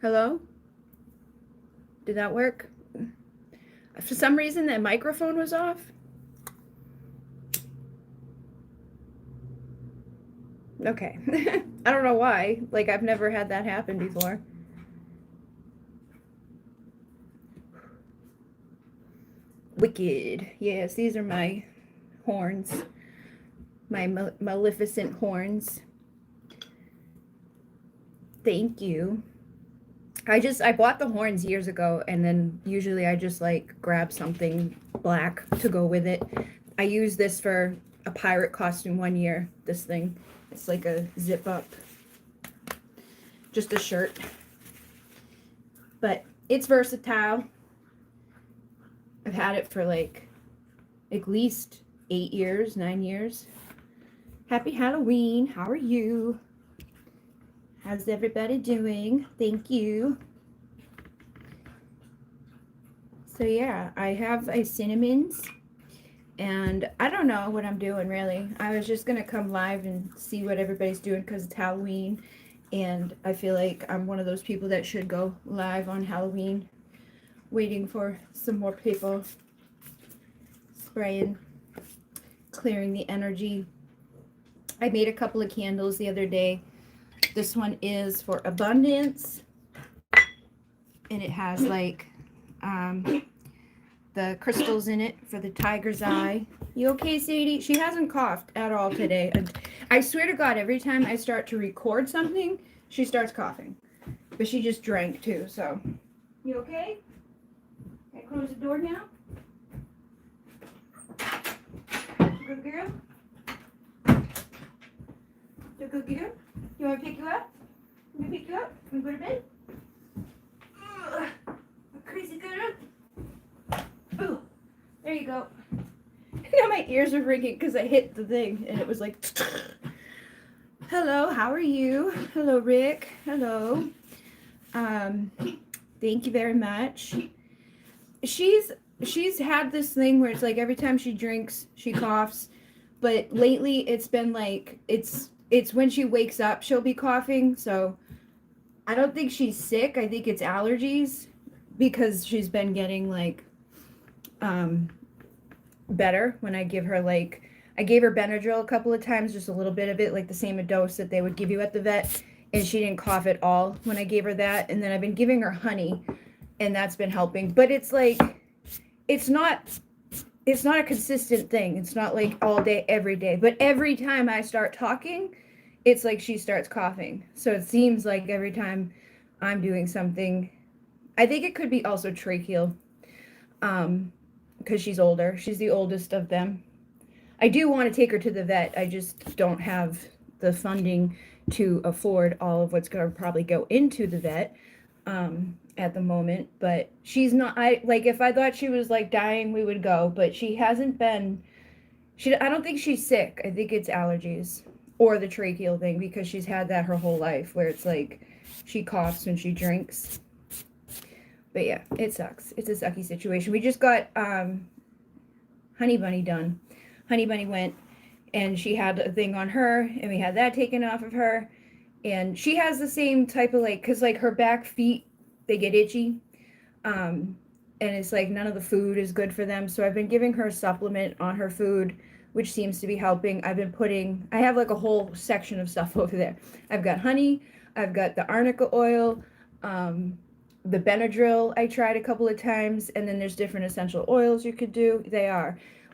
Hello? Did that work? For some reason, that microphone was off. Okay. I don't know why. Like, I've never had that happen before. Wicked. Yes, these are my horns. My maleficent horns. Thank you. I bought the horns years ago, and then usually I just like grab something black to go with it. I used this for a pirate costume one year. This thing. It's like a zip up. Just a shirt. But it's versatile. I've had it for like at least 8 years, 9 years. Happy Halloween. How are you? How's everybody doing? Thank you. So yeah, I have a cinnamons, and I don't know what I'm doing really. I was just gonna come live and see what everybody's doing because it's Halloween, and I feel like I'm one of those people that should go live on Halloween, waiting for some more people, spraying, clearing the energy. I made a couple of candles the other day. This one is for abundance, and it has like the crystals in it for the tiger's eye. You okay, Sadie? She hasn't coughed at all today. I swear to God, every time I start to record something, she starts coughing. But she just drank too, so. You okay? Can I close the door now? Good girl? You good girl? You want me to pick you up? Let me pick you up? Can we go to bed? Ugh, crazy girl. Ooh, there you go. Now my ears are ringing because I hit the thing and it was like. Hello, how are you? Hello, Rick. Hello. Thank you very much. She's had this thing where it's like every time she drinks, she coughs, but lately it's been like it's when she wakes up, she'll be coughing. So I don't think she's sick. I think it's allergies because she's been getting like better when I give her like I gave her Benadryl a couple of times, just a little bit of it, like the same dose that they would give you at the vet, and she didn't cough at all when I gave her that. And then I've been giving her honey, and that's been helping. But it's like it's not a consistent thing. It's not like all day every day. But every time I start talking, it's like she starts coughing. So it seems like every time I'm doing something, I think it could be also tracheal, because she's older. She's the oldest of them. I do want to take her to the vet. I just don't have the funding to afford all of what's going to probably go into the vet at the moment. But she's not. If I thought she was like dying, we would go. But she hasn't been. I don't think she's sick. I think it's allergies or the tracheal thing because she's had that her whole life where it's like she coughs when she drinks. But yeah, it sucks. It's a sucky situation. We just got Honey Bunny done. Honey Bunny went and she had a thing on her and we had that taken off of her. And she has the same type of like, cause like her back feet, they get itchy. And it's like none of the food is good for them. So I've been giving her a supplement on her food, which seems to be helping. I have like a whole section of stuff over there. I've got honey, I've got the arnica oil, the Benadryl I tried a couple of times, and then there's different essential oils you could do.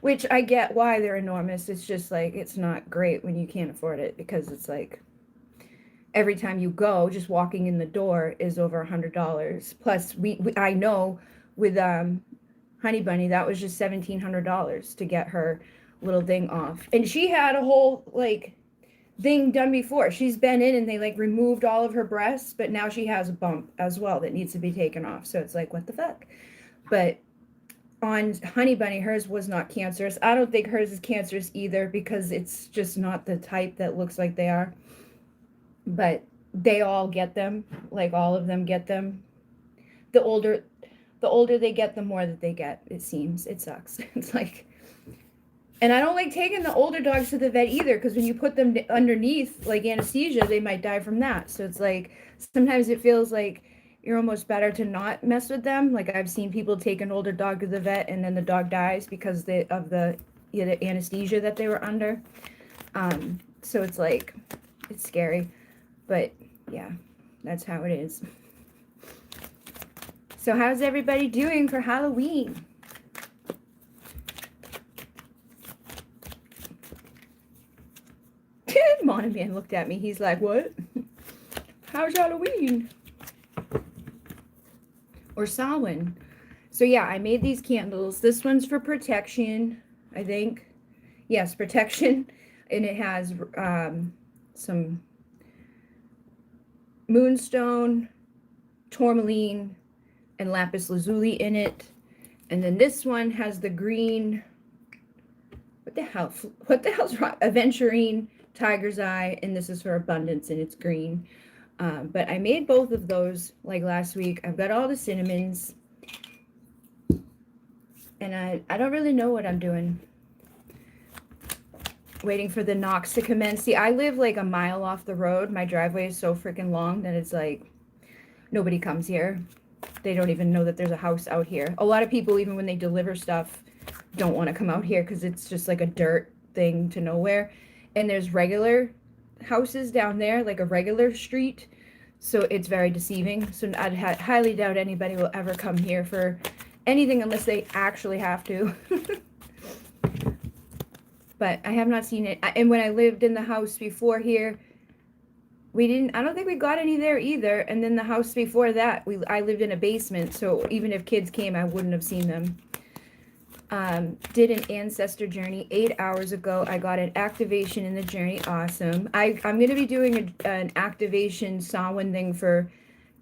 Which I get why they're enormous. It's just like, it's not great when you can't afford it because it's like every time you go, just walking in the door is over $100. Plus I know with Honey Bunny, that was just $1,700 to get her little thing off. And she had a whole like thing done before. She's been in and they like removed all of her breasts, but now she has a bump as well that needs to be taken off. So it's like, what the fuck? But on Honey Bunny, hers was not cancerous. I don't think hers is cancerous either because it's just not the type that looks like they are. But they all get them. Like all of them get them. The older they get, the more that they get, it seems. It sucks. It's like, and I don't like taking the older dogs to the vet either because when you put them underneath like anesthesia, they might die from that. So it's like, sometimes it feels like you're almost better to not mess with them. Like I've seen people take an older dog to the vet and then the dog dies because of the anesthesia that they were under. So it's like, it's scary, but yeah, that's how it is. So how's everybody doing for Halloween? Monoman looked at me. He's like, what? How's Halloween? Or Samhain. So yeah, I made these candles. This one's for protection, I think. Yes, protection. And it has some moonstone, tourmaline, and lapis lazuli in it. And then this one has the green, what the hell's wrong? Aventurine, tiger's eye, and this is for abundance, and it's green. But I made both of those like last week. I've got all the cinnamons, and I don't really know what I'm doing. Waiting for the knocks to commence. See, I live like a mile off the road. My driveway is so freaking long that it's like nobody comes here. They don't even know that there's a house out here. A lot of people, even when they deliver stuff, don't want to come out here because it's just like a dirt thing to nowhere. And there's regular houses down there, like a regular street. So it's very deceiving. So I'd highly doubt anybody will ever come here for anything unless they actually have to. But I have not seen it. And when I lived in the house before here, I don't think we got any there either. And then the house before that, I lived in a basement. So even if kids came, I wouldn't have seen them. Did an ancestor journey 8 hours ago. I got an activation in the journey. Awesome. I'm going to be doing an activation Samhain thing for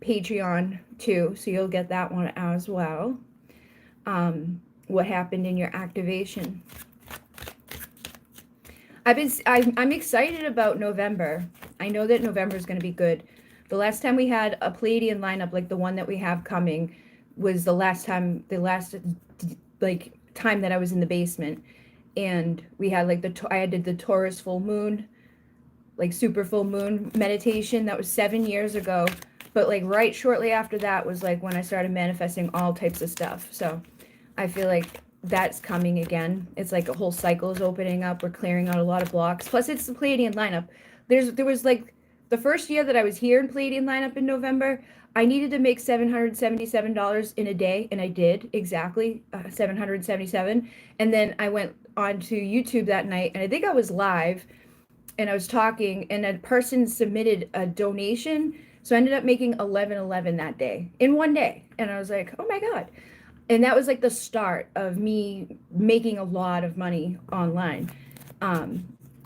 Patreon too. So you'll get that one as well. What happened in your activation? I'm excited about November. I know that November is going to be good. The last time we had a Palladian lineup like the one that we have coming was the last time that I was in the basement, and we had like I did the Taurus full moon, like super full moon meditation. That was 7 years ago, but like right shortly after that was like when I started manifesting all types of stuff. So I feel like that's coming again. It's like a whole cycle is opening up. We're clearing out a lot of blocks. Plus it's the Palladian lineup. There was like the first year that I was here in Palladian lineup in November, I needed to make $777 in a day, and I did exactly 777. And then I went on to YouTube that night, and I think I was live, and I was talking, and a person submitted a donation, so I ended up making $11.11 that day in one day, and I was like, oh my god. And that was like the start of me making a lot of money online.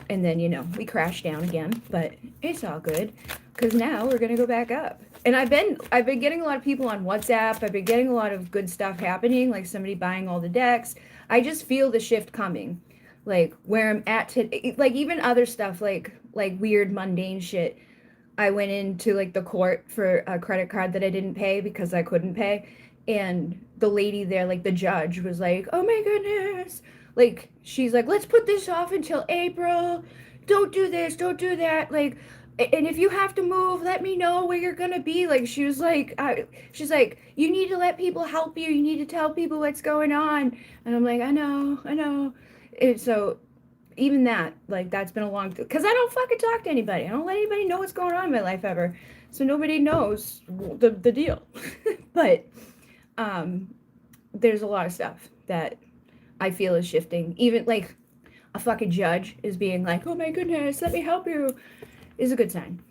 And then, we crashed down again, but it's all good because now we're going to go back up. And I've been getting a lot of people on WhatsApp. I've been getting a lot of good stuff happening, like somebody buying all the decks. I just feel the shift coming, like where I'm at today, like even other stuff, like weird mundane shit. I went into like the court for a credit card that I didn't pay because I couldn't pay. And the lady there, like the judge, was like, oh my goodness. Like, she's like, let's put this off until April. Don't do this, don't do that. Like, and if you have to move, let me know where you're going to be. Like, she was like, she's like, you need to let people help you. You need to tell people what's going on. And I'm like, I know. And so even that, like, that's been a long, because I don't fucking talk to anybody. I don't let anybody know what's going on in my life ever. So nobody knows the deal. But there's a lot of stuff that I feel is shifting. Even like a fucking judge is being like, oh my goodness, let me help you, is a good sign.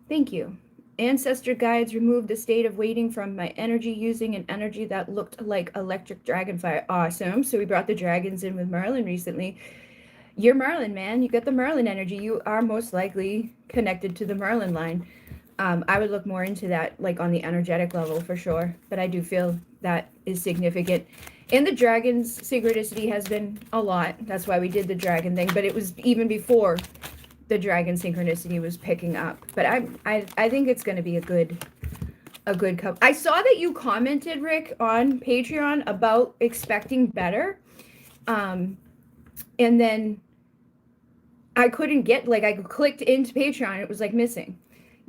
Thank you. Ancestor guides removed the state of waiting from my energy using an energy that looked like electric dragonfire. Awesome. So we brought the dragons in with Merlin recently. You're Merlin, man. You got the Merlin energy. You are most likely connected to the Merlin line. I would look more into that, like on the energetic level for sure. But I do feel that is significant. And the dragon's synchronicity has been a lot. That's why we did the dragon thing. But it was even before the dragon synchronicity was picking up. But I think it's going to be a good couple. I saw that you commented, Rick, on Patreon about expecting better. And then I couldn't get, like, I clicked into Patreon. It was like missing.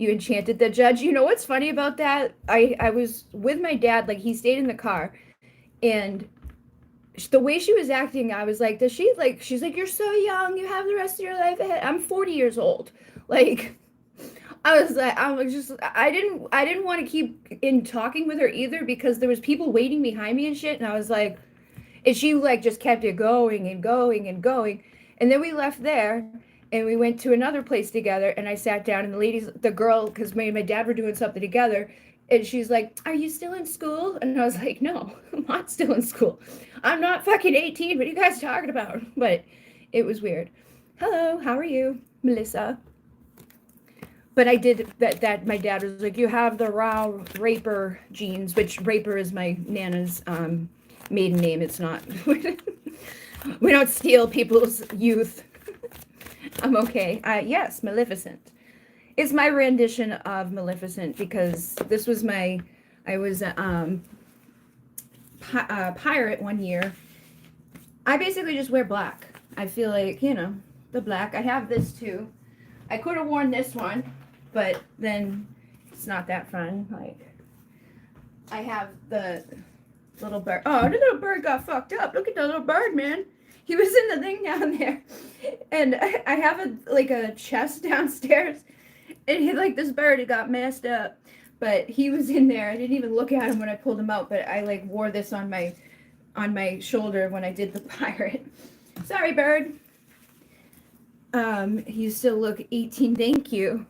You enchanted the judge. You know what's funny about that? I was with my dad, like he stayed in the car, and the way she was acting, I was like, does she like? She's like, you're so young. You have the rest of your life ahead. I'm 40 years old. Like, I didn't want to keep in talking with her either because there was people waiting behind me and shit, and I was like, and she like just kept it going and going and going, and then we left there and we went to another place together, and I sat down, and the girl, because my dad were doing something together, and she's like, are you still in school? And I was like, no, I'm not still in school. I'm not fucking 18. What are you guys talking about? But it was weird. Hello, how are you, Melissa? But I did that my dad was like, you have the raw raper genes, which raper is my nana's maiden name. It's not. We don't steal people's youth. I'm okay. Yes, Maleficent. It's my rendition of Maleficent because this was I was a pirate one year. I basically just wear black. I feel like, the black. I have this too. I could have worn this one, but then it's not that fun. Like, I have the little bird. Oh, the little bird got fucked up. Look at the little bird, man. He was in the thing down there. And I have a chest downstairs. And this bird, it got messed up. But he was in there. I didn't even look at him when I pulled him out. But I wore this on my shoulder when I did the pirate. Sorry, bird. You still look 18. Thank you.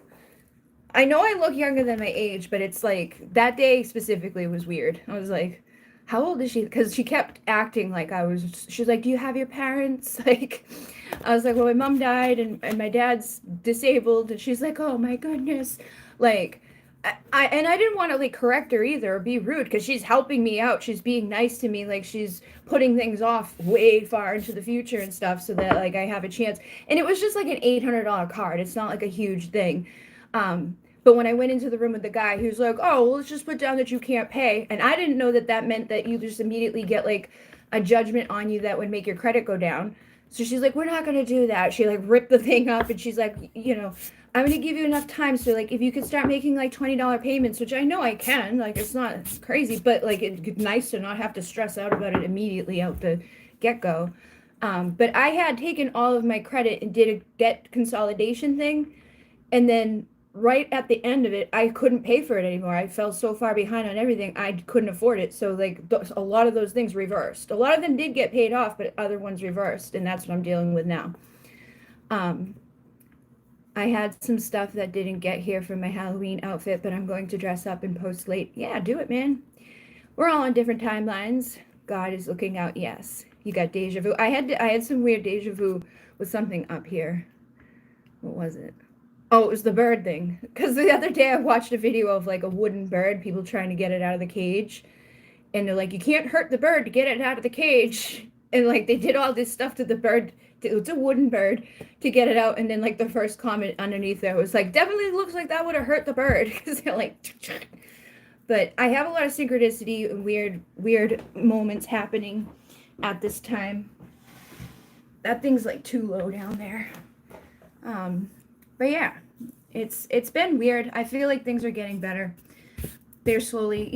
I know I look younger than my age, but it's like that day specifically was weird. I was like, how old is she? Because she kept acting like she's like, do you have your parents? Like, I was like, well, my mom died and my dad's disabled. And she's like, oh my goodness. Like, I didn't want to like correct her either or be rude because she's helping me out. She's being nice to me. Like, she's putting things off way far into the future and stuff so that like I have a chance. And it was just like an $800 card. It's not like a huge thing. But when I went into the room with the guy, he was like, oh, well, let's just put down that you can't pay. And I didn't know that meant that you just immediately get like a judgment on you that would make your credit go down. So she's like, we're not going to do that. She like ripped the thing up and she's like, I'm going to give you enough time. So like, if you could start making like $20 payments, which I know I can, like, it's crazy, but like, it's nice to not have to stress out about it immediately out the get-go. But I had taken all of my credit and did a debt consolidation thing. And then right at the end of it, I couldn't pay for it anymore. I fell so far behind on everything, I couldn't afford it. So like a lot of those things reversed. A lot of them did get paid off, but other ones reversed, and that's what I'm dealing with now. I had some stuff that didn't get here for my Halloween outfit, but I'm going to dress up and post late. Yeah, do it, man. We're all on different timelines. God is looking out. Yes, you got deja vu. I had some weird deja vu with something up here. What was it? Oh, it was the bird thing. Because the other day I watched a video of like a wooden bird, people trying to get it out of the cage. And they're like, you can't hurt the bird to get it out of the cage. And like they did all this stuff to the bird. It's a wooden bird to get it out. And then like the first comment underneath there was like, definitely looks like that would have hurt the bird. Because they're like, but I have a lot of synchronicity and weird moments happening at this time. That thing's like too low down there. But yeah, it's been weird. I feel like things are getting better. They're slowly,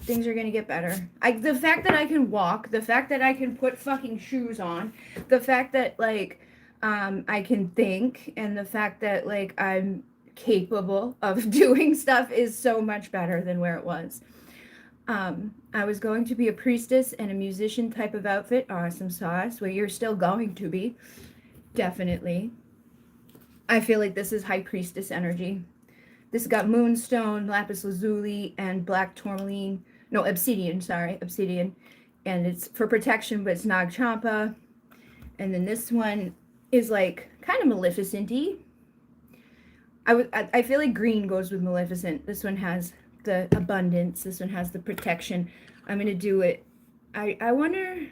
things are gonna get better. The fact that I can walk, the fact that I can put fucking shoes on, the fact that like I can think, and the fact that like I'm capable of doing stuff is so much better than where it was. I was going to be a priestess and a musician type of outfit. Awesome sauce. Well, you're still going to be. Definitely. I feel like this is high priestess energy. This got moonstone, lapis lazuli, and black tourmaline. No, obsidian, sorry, obsidian. And it's for protection, but it's Nag Champa. And then this one is like kind of Maleficent-y. I feel like green goes with Maleficent. This one has the abundance. This one has the protection. I'm going to do it. I wonder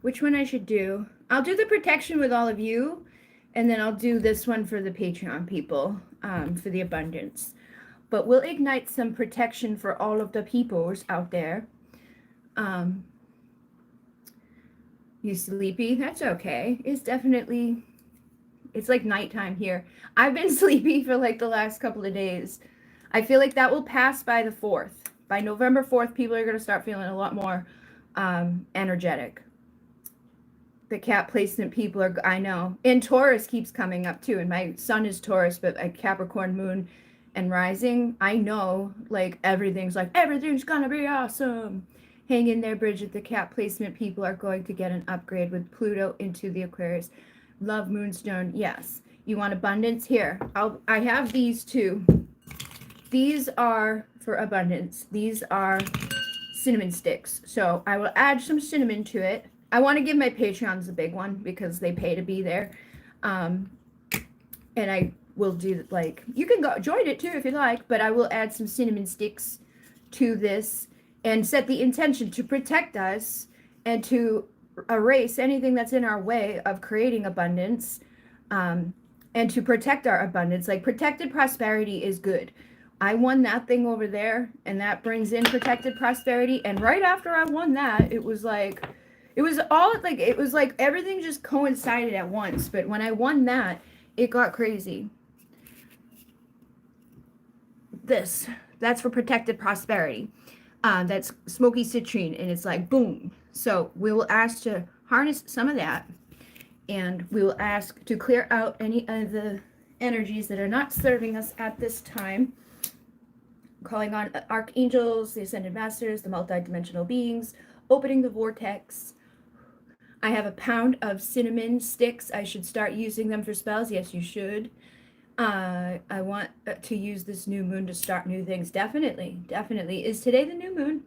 which one I should do. I'll do the protection with all of you. And then I'll do this one for the Patreon people, for the abundance. But we'll ignite some protection for all of the peoples out there. You sleepy? That's okay. It's definitely It's like nighttime here. I've been sleepy for like the last couple of days. I feel like that will pass by the 4th. By November 4th, people are going to start feeling a lot more energetic. The cat placement people are, I know. And Taurus keeps coming up too. And my sun is Taurus, but a Capricorn moon and rising, I know like everything's going to be awesome. Hang in there, Bridget. The cat placement people are going to get an upgrade with Pluto into the Aquarius. Love Moonstone. Yes. You want abundance? Here. I have these too. These are for abundance. These are cinnamon sticks. So I will add some cinnamon to it. I want to give my Patreons a big one because they pay to be there. And I will do like, you can go join it too if you like, but I will add some cinnamon sticks to this and set the intention to protect us and to erase anything that's in our way of creating abundance, and to protect our abundance. Like protected prosperity is good. I won that thing over there, and that brings in protected prosperity. And right after I won that, it was like everything just coincided at once. But when I won that, it got crazy. That's for protected prosperity. That's smoky citrine, and it's like boom. So we will ask to harness some of that, and we will ask to clear out any of the energies that are not serving us at this time. Calling on archangels, the ascended masters, the multidimensional beings, opening the vortex. I have a pound of cinnamon sticks. I should start using them for spells. Yes, you should. I want to use this new moon to start new things. Definitely. Is today the new moon?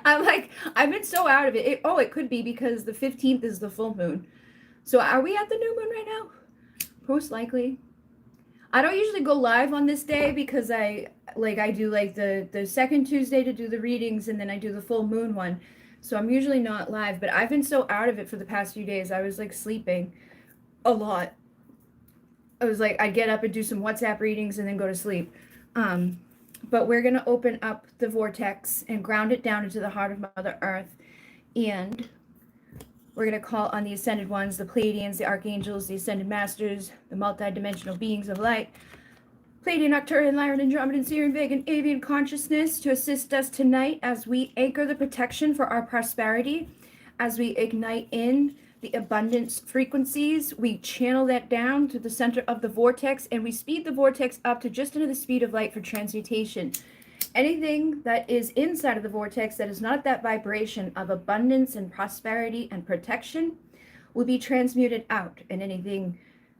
I've been so out of it. It could be because the 15th is the full moon. So are we at the new moon right now? Most likely. I don't usually go live on this day because I do like the second Tuesday to do the readings, and then I do the full moon one. So I'm usually not live, but I've been so out of it for the past few days. I was like sleeping a lot. I was like, I'd get up and do some WhatsApp readings and then go to sleep. But we're going to open up the vortex and ground it down into the heart of Mother Earth. And we're going to call on the ascended ones, the Pleiadians, the archangels, the ascended masters, the multidimensional beings of light, Pleiadian, Arcturian, Lyran, Andromedan, Sirian, Vega, and Avian consciousness to assist us tonight as we anchor the protection for our prosperity, as we ignite in the abundance frequencies. We channel that down to the center of the vortex, and we speed the vortex up to just under the speed of light for transmutation. Anything that is inside of the vortex that is not that vibration of abundance and prosperity and protection will be transmuted out, and anything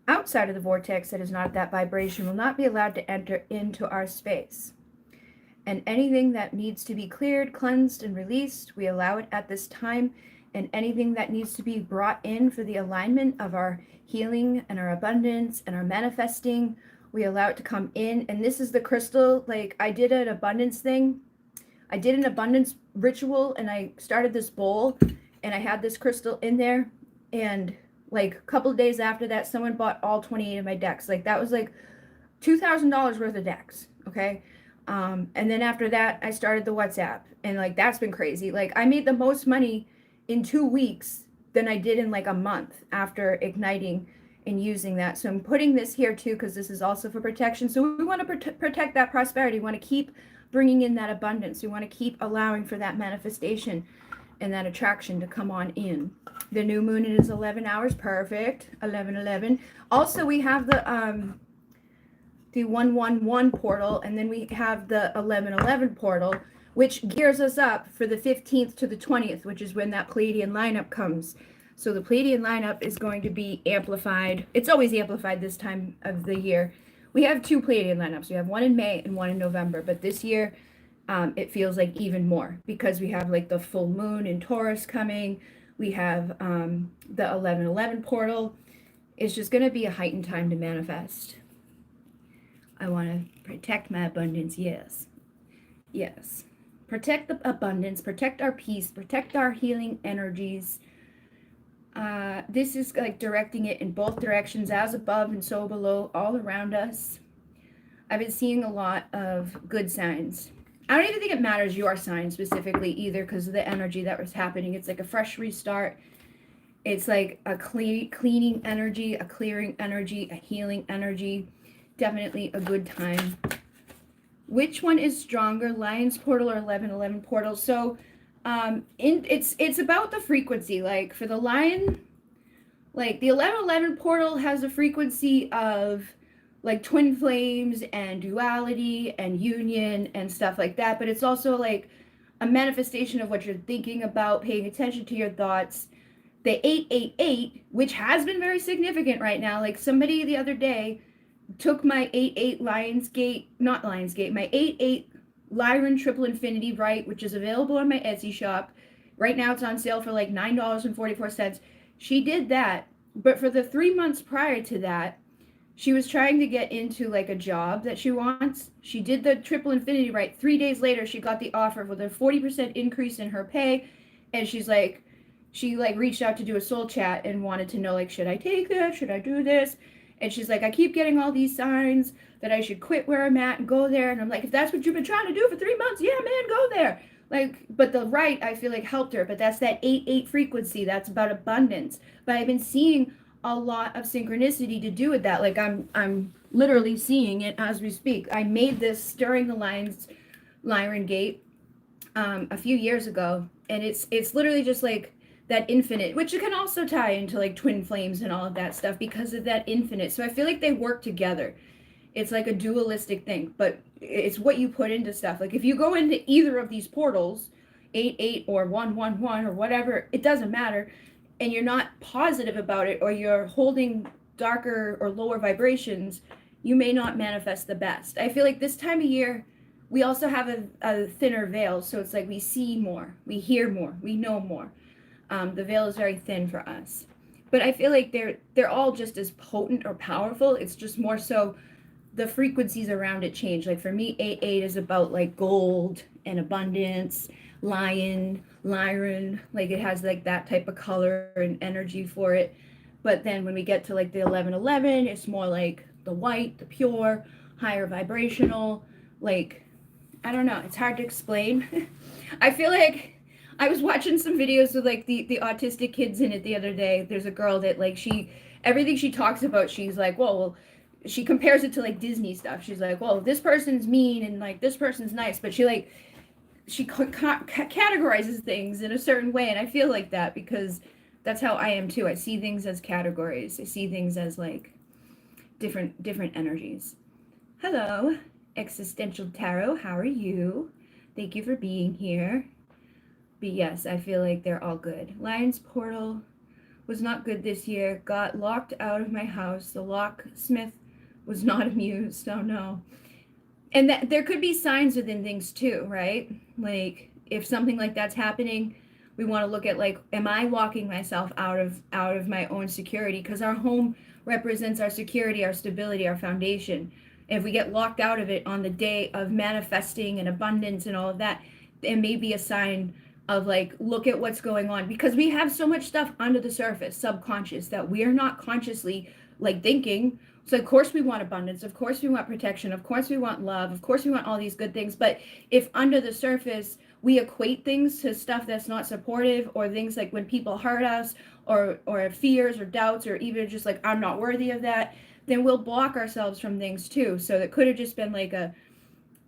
outside of the vortex that is not that vibration will not be allowed to enter into our space. And anything that needs to be cleared, cleansed, and released, we allow it at this time. And anything that needs to be brought in for the alignment of our healing and our abundance and our manifesting, we allow it to come in. And this is the crystal. Like I did an abundance thing. I did an abundance ritual, and I started this bowl, and I had this crystal in there. And like a couple of days after that, someone bought all 28 of my decks. Like that was like $2,000 worth of decks. Okay. And then after that, I started the WhatsApp, and like, that's been crazy. Like I made the most money in 2 weeks than I did in like a month after igniting and using that. So I'm putting this here too, because this is also for protection. So we want to protect that prosperity. We want to keep bringing in that abundance. We want to keep allowing for that manifestation and that attraction to come on in. The new moon is 11 hours. Perfect. 11:11. Also, we have the 111 portal, and then we have the 11:11 portal, which gears us up for the 15th to the 20th, which is when that Pleiadian lineup comes. So the Pleiadian lineup is going to be amplified. It's always amplified this time of the year. We have 2 Pleiadian lineups. We have one in May and one in November, but this year it feels like even more because we have like the full moon in Taurus coming. We have the 11:11 portal. It's just going to be a heightened time to manifest. I want to protect my abundance. Yes. Protect the abundance, protect our peace, protect our healing energies. This is like directing it in both directions, as above and so below, all around us. I've been seeing a lot of good signs. I don't even think it matters your sign specifically either, because of the energy that was happening. It's like a fresh restart. It's like a cleaning energy, a clearing energy, a healing energy. Definitely a good time. Which one is stronger, Lion's Portal or 1111 Portal? So it's about the frequency. Like for the Lion, like the 1111 Portal has a frequency of like twin flames and duality and union and stuff like that, but it's also like a manifestation of what you're thinking about, paying attention to your thoughts. The 888, which has been very significant right now, like somebody the other day took my 8-8 Lionsgate, not Lionsgate, my 8-8 Lyran Triple Infinity, right, which is available on my Etsy shop. Right now it's on sale for like $9.44. She did that, but for the 3 months prior to that, she was trying to get into like a job that she wants. She did the Triple Infinity, right. 3 days later, she got the offer with a 40% increase in her pay, and she's like, she like reached out to do a soul chat and wanted to know like, should I take this? Should I do this? And she's like, I keep getting all these signs that I should quit where I'm at and go there. And I'm like, if that's what you've been trying to do for 3 months, yeah, man, go there. Like, but the right, I feel like helped her. But that's that 8-8 frequency. That's about abundance. But I've been seeing a lot of synchronicity to do with that. Like I'm literally seeing it as we speak. I made this during the Lyran Gate a few years ago, and it's literally just like that infinite, which you can also tie into like twin flames and all of that stuff because of that infinite. So I feel like they work together. It's like a dualistic thing, but it's what you put into stuff. Like if you go into either of these portals, 8-8 or 1-1-1 or whatever, it doesn't matter, and you're not positive about it, or you're holding darker or lower vibrations, you may not manifest the best. I feel like this time of year, we also have a thinner veil, so it's like we see more, we hear more, we know more. The veil is very thin for us, but I feel like they're all just as potent or powerful. It's just more so the frequencies around it change. Like for me, 8-8 is about like gold and abundance, Lyran, like it has like that type of color and energy for it. But then when we get to like the 11-11, it's more like the white, the pure, higher vibrational. Like, I don't know, it's hard to explain. I feel like I was watching some videos with like the autistic kids in it the other day. There's a girl that like everything she talks about, she's like, well, she compares it to like Disney stuff. She's like, well, this person's mean and like this person's nice, but she categorizes things in a certain way, and I feel like that because that's how I am too. I see things as categories. I see things as like different energies. Hello, Existential Tarot. How are you? Thank you for being here. But yes, I feel like they're all good. Lion's Portal was not good this year. Got locked out of my house. The locksmith was not amused. Oh no. And that there could be signs within things too, right? Like if something like that's happening, we want to look at like, am I locking myself out of my own security? Because our home represents our security, our stability, our foundation. And if we get locked out of it on the day of manifesting and abundance and all of that, it may be a sign of like, look at what's going on, because we have so much stuff under the surface, subconscious, that we are not consciously like thinking. So of course we want abundance, of course we want protection, of course we want love, of course we want all these good things. But if under the surface we equate things to stuff that's not supportive, or things like when people hurt us, or fears or doubts, or even just like, I'm not worthy of that, then we'll block ourselves from things too. So that could have just been like a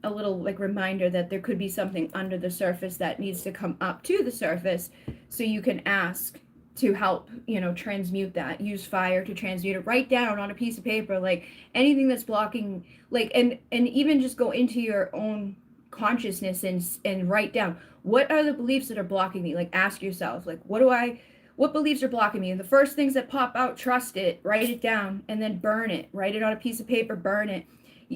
little like reminder that there could be something under the surface that needs to come up to the surface, so you can ask to help, transmute that. Use fire to transmute it. Write down on a piece of paper like anything that's blocking, like, and even just go into your own consciousness and write down, what are the beliefs that are blocking me? Like ask yourself, like, what beliefs are blocking me? And the first things that pop out, trust it, write it down, and then burn it. Write it on a piece of paper, burn it.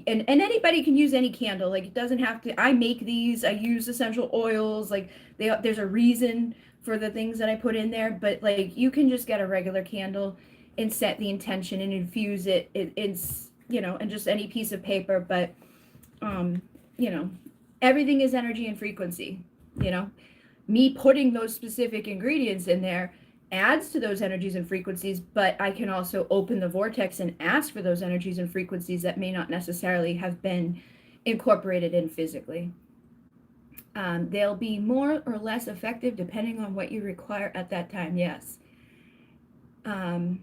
And anybody can use any candle. Like it doesn't have to, I make these, I use essential oils, like there's a reason for the things that I put in there, but like you can just get a regular candle and set the intention and infuse it. It's and just any piece of paper. But everything is energy and frequency. Me putting those specific ingredients in there adds to those energies and frequencies, but I can also open the vortex and ask for those energies and frequencies that may not necessarily have been incorporated in physically. They'll be more or less effective depending on what you require at that time. Yes. Um,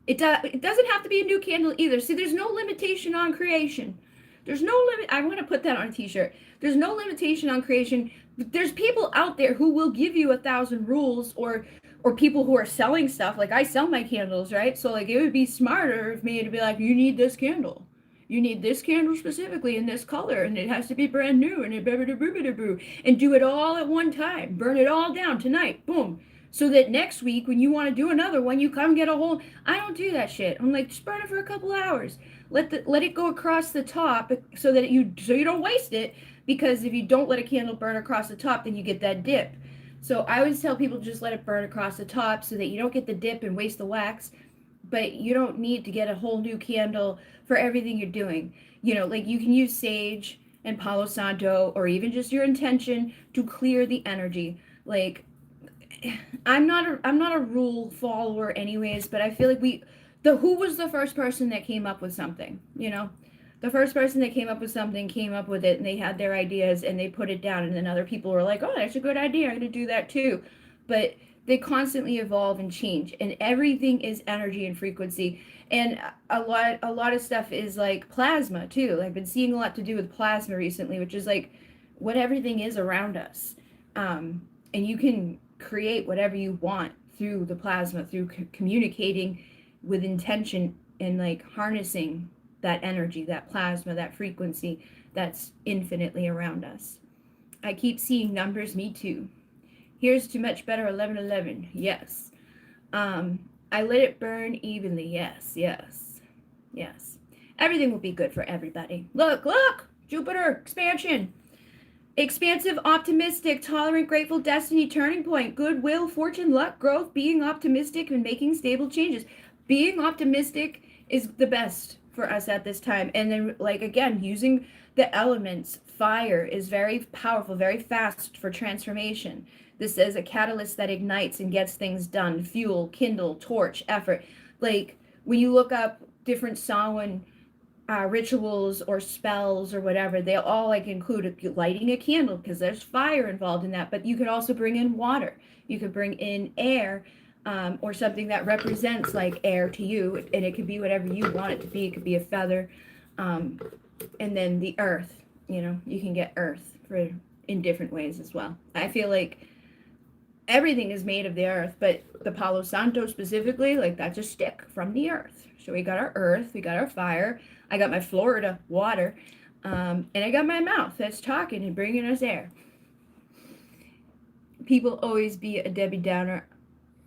it doesn't have to be a new candle either. See, there's no limitation on creation. There's no limit. I want to put that on a t-shirt. There's no limitation on creation. There's people out there who will give you 1,000 rules, or people who are selling stuff. Like I sell my candles, right? So like it would be smarter of me to be like, you need this candle. You need this candle specifically in this color, and it has to be brand new, and and do it all at one time. Burn it all down tonight. Boom. So that next week, when you want to do another one, you come get a whole. I don't do that shit. I'm like, just burn it for a couple hours. Let it go across the top so that you don't waste it. Because if you don't let a candle burn across the top, then you get that dip. So I always tell people just let it burn across the top so that you don't get the dip and waste the wax. But you don't need to get a whole new candle for everything you're doing. You know, like you can use sage and Palo Santo, or even just your intention to clear the energy. Like I'm not a rule follower anyways, but I feel like who was the first person that came up with something, you know? The first person that came up with something came up with it, and they had their ideas and they put it down, and then other people were like, "Oh, that's a good idea. I'm going to do that too." But they constantly evolve and change, and everything is energy and frequency. And a lot of stuff is like plasma too. I've been seeing a lot to do with plasma recently, which is like what everything is around us. And you can create whatever you want through the plasma, through communicating with intention, and like harnessing that energy, that plasma, that frequency that's infinitely around us. I keep seeing numbers, me too. Here's to much better 1111. Yes. I let it burn evenly. Yes, yes, yes. Everything will be good for everybody. Look, look! Jupiter expansion. Expansive, optimistic, tolerant, grateful, destiny, turning point, goodwill, fortune, luck, growth, being optimistic, and making stable changes. Being optimistic is the best for us at this time. And then, like, again, using the elements, fire is very powerful, very fast for transformation. This is a catalyst that ignites and gets things done. Fuel, kindle, torch, effort. Like, when you look up different Samhain rituals or spells or whatever, they all like include lighting a candle because there's fire involved in that. But you could also bring in water. You could bring in air, or something that represents like air to you, and it could be whatever you want it to be. It could be a feather, and then the earth. You know, you can get earth for in different ways as well. I feel like everything is made of the earth, but the Palo Santo specifically, like that's a stick from the earth. So we got our earth, we got our fire. I got my Florida water, and I got my mouth that's talking and bringing us air. People always be a Debbie Downer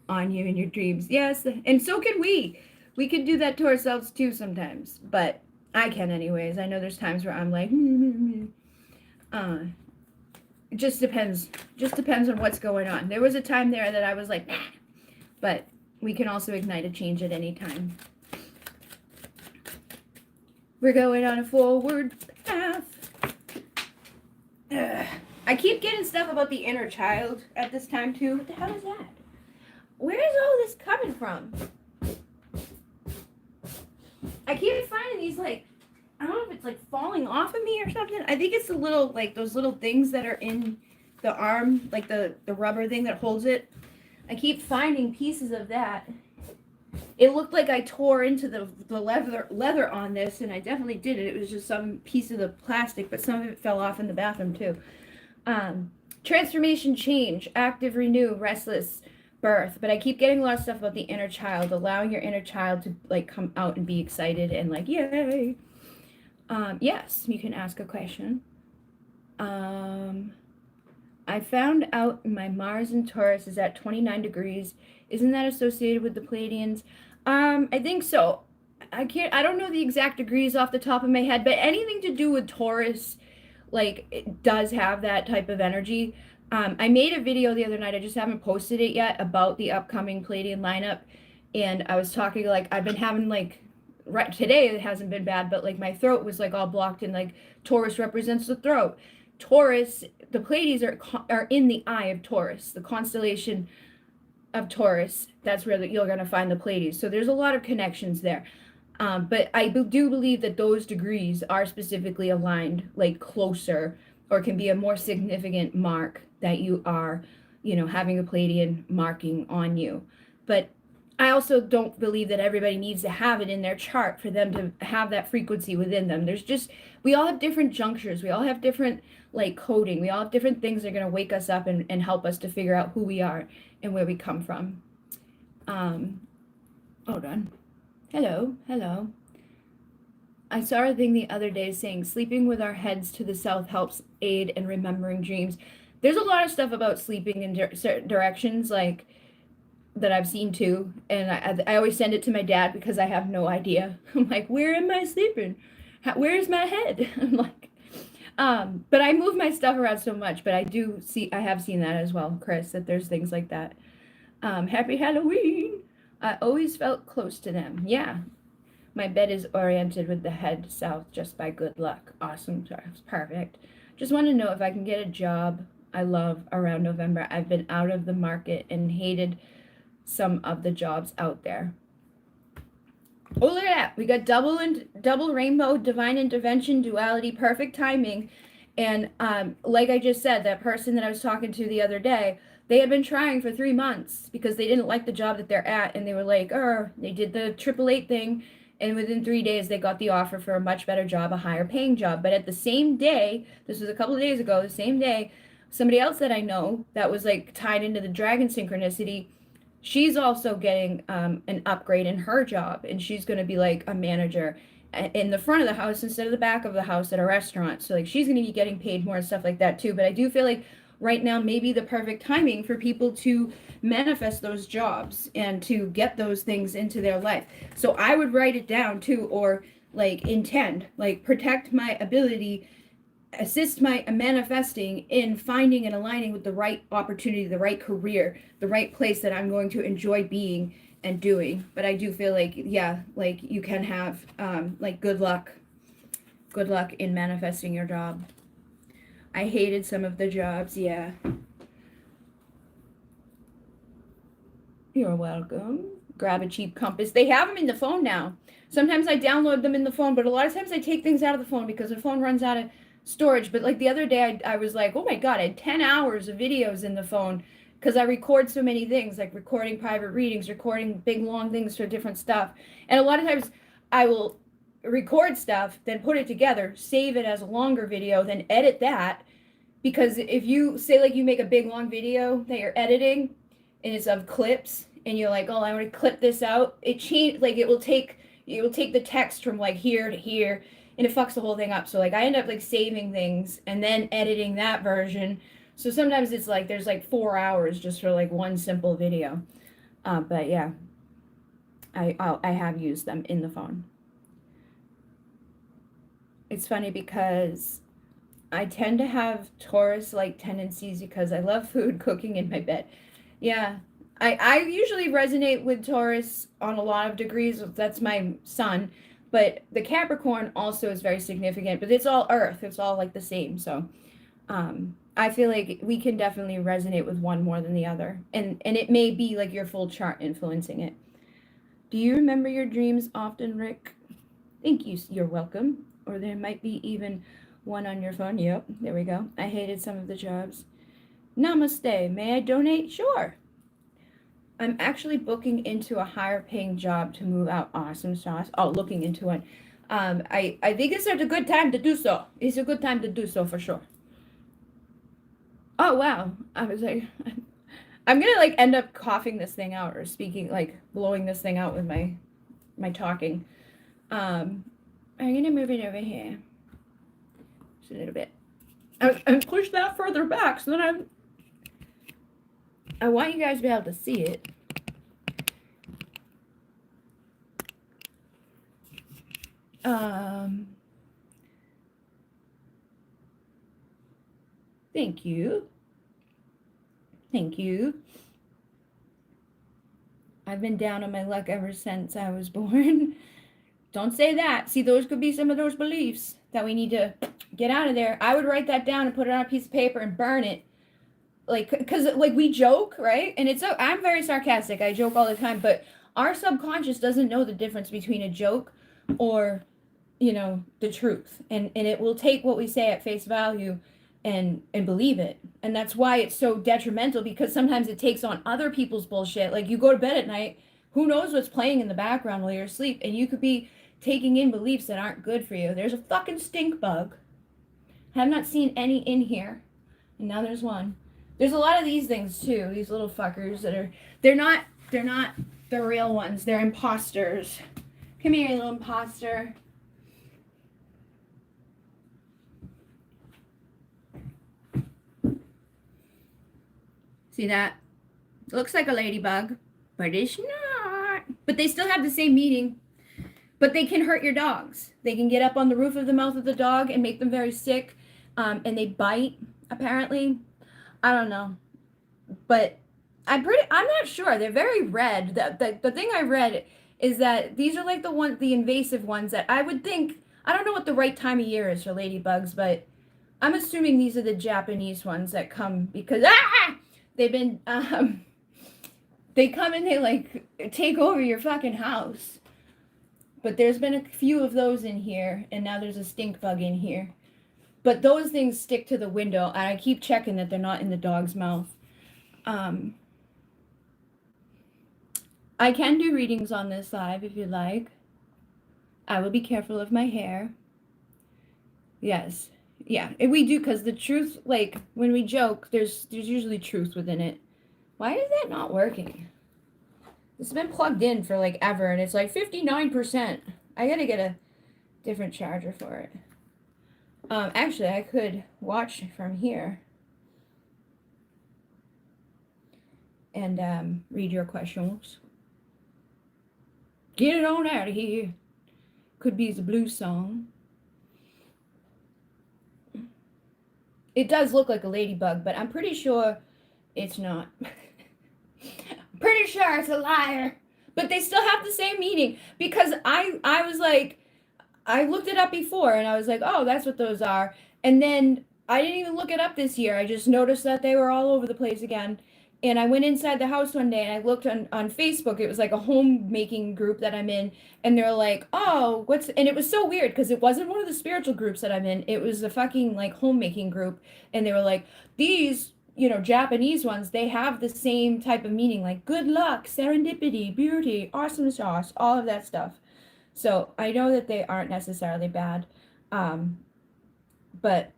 on you in your dreams. Yes, and so can we. We can do that to ourselves too sometimes, but I can anyways. I know there's times where I'm like, it just depends. Just depends on what's going on. There was a time there that I was like, nah. But we can also ignite a change at any time. We're going on a forward path. I keep getting stuff about the inner child at this time too. What the hell is that? Where is all this coming from? I keep finding these like, I don't know if it's like falling off of me or something. I think it's the little, like those little things that are in the arm, like the rubber thing that holds it. I keep finding pieces of that. It looked like I tore into the leather on this, and I definitely did it. It was just some piece of the plastic, but some of it fell off in the bathroom too. Transformation, change, active, renew, restless, birth. But I keep getting a lot of stuff about the inner child, allowing your inner child to like come out and be excited and like, yay. Yes, you can ask a question. I found out my Mars in Taurus is at 29 degrees. Isn't that associated with the Pleiadians? I think so. I don't know the exact degrees off the top of my head, but anything to do with Taurus, like, it does have that type of energy. I made a video the other night, I just haven't posted it yet, about the upcoming Pleiadian lineup. And I was talking, like, I've been having, like, right today it hasn't been bad, but, like, my throat was, like, all blocked, and, like, Taurus represents the throat. Taurus, the Pleiades are in the eye of Taurus, the constellation of Taurus. That's where you're going to find the Pleiades. So there's a lot of connections there. But I do believe that those degrees are specifically aligned, like closer, or can be a more significant mark that you are, having a Pleiadian marking on you. But I also don't believe that everybody needs to have it in their chart for them to have that frequency within them. There's just, we all have different junctures. We all have different like coding. We all have different things that are going to wake us up and help us to figure out who we are and where we come from. Hold on. Hello, hello. I saw a thing the other day saying sleeping with our heads to the south helps aid in remembering dreams. There's a lot of stuff about sleeping in certain directions, like that I've seen too, and I always send it to my dad because I have no idea. I'm like, where am I sleeping? Where's my head? I'm like, but I move my stuff around so much, but I have seen that as well, Chris, that there's things like that. Happy Halloween. I always felt close to them. Yeah, my bed is oriented with the head south just by good luck. Awesome. Sorry, it's perfect. Just want to know if I can get a job I love around November. I've been out of the market and hated some of the jobs out there. Oh, look at that. We got double rainbow, divine intervention, duality, perfect timing. And like I just said, that person that I was talking to the other day, they had been trying for 3 months because they didn't like the job that they're at, and they were like, they did the 888 thing, and within 3 days they got the offer for a much better job, a higher paying job. But at the same day, this was a couple of days ago, the same day, somebody else that I know that was like tied into the dragon synchronicity, she's also getting an upgrade in her job, and she's going to be like a manager in the front of the house instead of the back of the house at a restaurant. So like she's going to be getting paid more and stuff like that too. But I do feel like right now maybe the perfect timing for people to manifest those jobs and to get those things into their life. So I would write it down too, or like intend, like protect my ability, assist my manifesting in finding and aligning with the right opportunity, the right career, the right place that I'm going to enjoy being and doing. But I do feel like, yeah, like you can have like good luck in manifesting your job. I hated some of the jobs. Yeah, you're welcome. Grab a cheap compass. They have them in the phone now. Sometimes I download them in the phone, but a lot of times I take things out of the phone because the phone runs out of storage. But like the other day, I was like, oh my God, I had 10 hours of videos in the phone because I record so many things, like recording private readings, recording big long things for different stuff. And a lot of times I will record stuff, then put it together, save it as a longer video, then edit that. Because if you say like you make a big long video that you're editing and it's of clips, and you're like, oh, I want to clip this out, it will take the text from like here to here, and it fucks the whole thing up. So like I end up like saving things and then editing that version. So sometimes it's like there's like 4 hours just for like one simple video. But yeah, I have used them in the phone. It's funny because I tend to have Taurus-like tendencies because I love food, cooking in my bed. Yeah, I usually resonate with Taurus on a lot of degrees. That's my sun. But the Capricorn also is very significant, but it's all earth. It's all like the same. So I feel like we can definitely resonate with one more than the other. And it may be like your full chart influencing it. Do you remember your dreams often, Rick? Thank you. You're welcome. Or there might be even one on your phone. Yep, there we go. I hated some of the jobs. Namaste. May I donate? Sure. I'm actually booking into a higher paying job to move out. Awesome sauce. Oh, looking into it. I think it's a good time to do so. It's a good time to do so for sure. Oh wow. I was like, I'm gonna like end up coughing this thing out or speaking, like blowing this thing out with my talking. I'm gonna move it over here. Just a little bit. And push that further back so that I want you guys to be able to see it. Thank you. Thank you. I've been down on my luck ever since I was born. Don't say that. See, those could be some of those beliefs that we need to get out of there. I would write that down and put it on a piece of paper and burn it. Like, because like we joke, right? And I'm very sarcastic. I joke all the time, but our subconscious doesn't know the difference between a joke or, the truth. And it will take what we say at face value and believe it. And that's why it's so detrimental, because sometimes it takes on other people's bullshit. Like you go to bed at night Who knows what's playing in the background while you're asleep, and you could be taking in beliefs that aren't good for you. There's a fucking stink bug. I have not seen any in here, and now there's one. There's a lot of these things too. These little fuckers that are, they're not the real ones. They're imposters. Come here, you little imposter. See that? It looks like a ladybug, but it's not. But they still have the same meaning. But they can hurt your dogs. They can get up on the roof of the mouth of the dog and make them very sick. And they bite, apparently. I don't know. But I'm not sure. They're very red. The thing I read is that these are like the invasive ones that I would think, I don't know what the right time of year is for ladybugs, but I'm assuming these are the Japanese ones that come because, they've been, they come and they like take over your fucking house. But there's been a few of those in here, and now there's a stink bug in here. But those things stick to the window, and I keep checking that they're not in the dog's mouth. I can do readings on this live if you'd like. I will be careful of my hair. Yes. Yeah, and we do, because the truth, like, when we joke, there's usually truth within it. Why is that not working? It's been plugged in for, like, ever, and it's, like, 59%. I gotta get a different charger for it. Actually, I could watch from here. And, read your questions. Get it on out of here. Could be the blues song. It does look like a ladybug, but I'm pretty sure it's not. Pretty sure it's a liar. But they still have the same meaning. Because I was like, I looked it up before, and I was like, oh, that's what those are. And then I didn't even look it up this year. I just noticed that they were all over the place again. And I went inside the house one day, and I looked on Facebook. It was like a homemaking group that I'm in. And they're like, oh, and it was so weird because it wasn't one of the spiritual groups that I'm in. It was a fucking like homemaking group. And they were like, these, Japanese ones, they have the same type of meaning, like good luck, serendipity, beauty, awesome sauce, all of that stuff. So I know that they aren't necessarily bad. But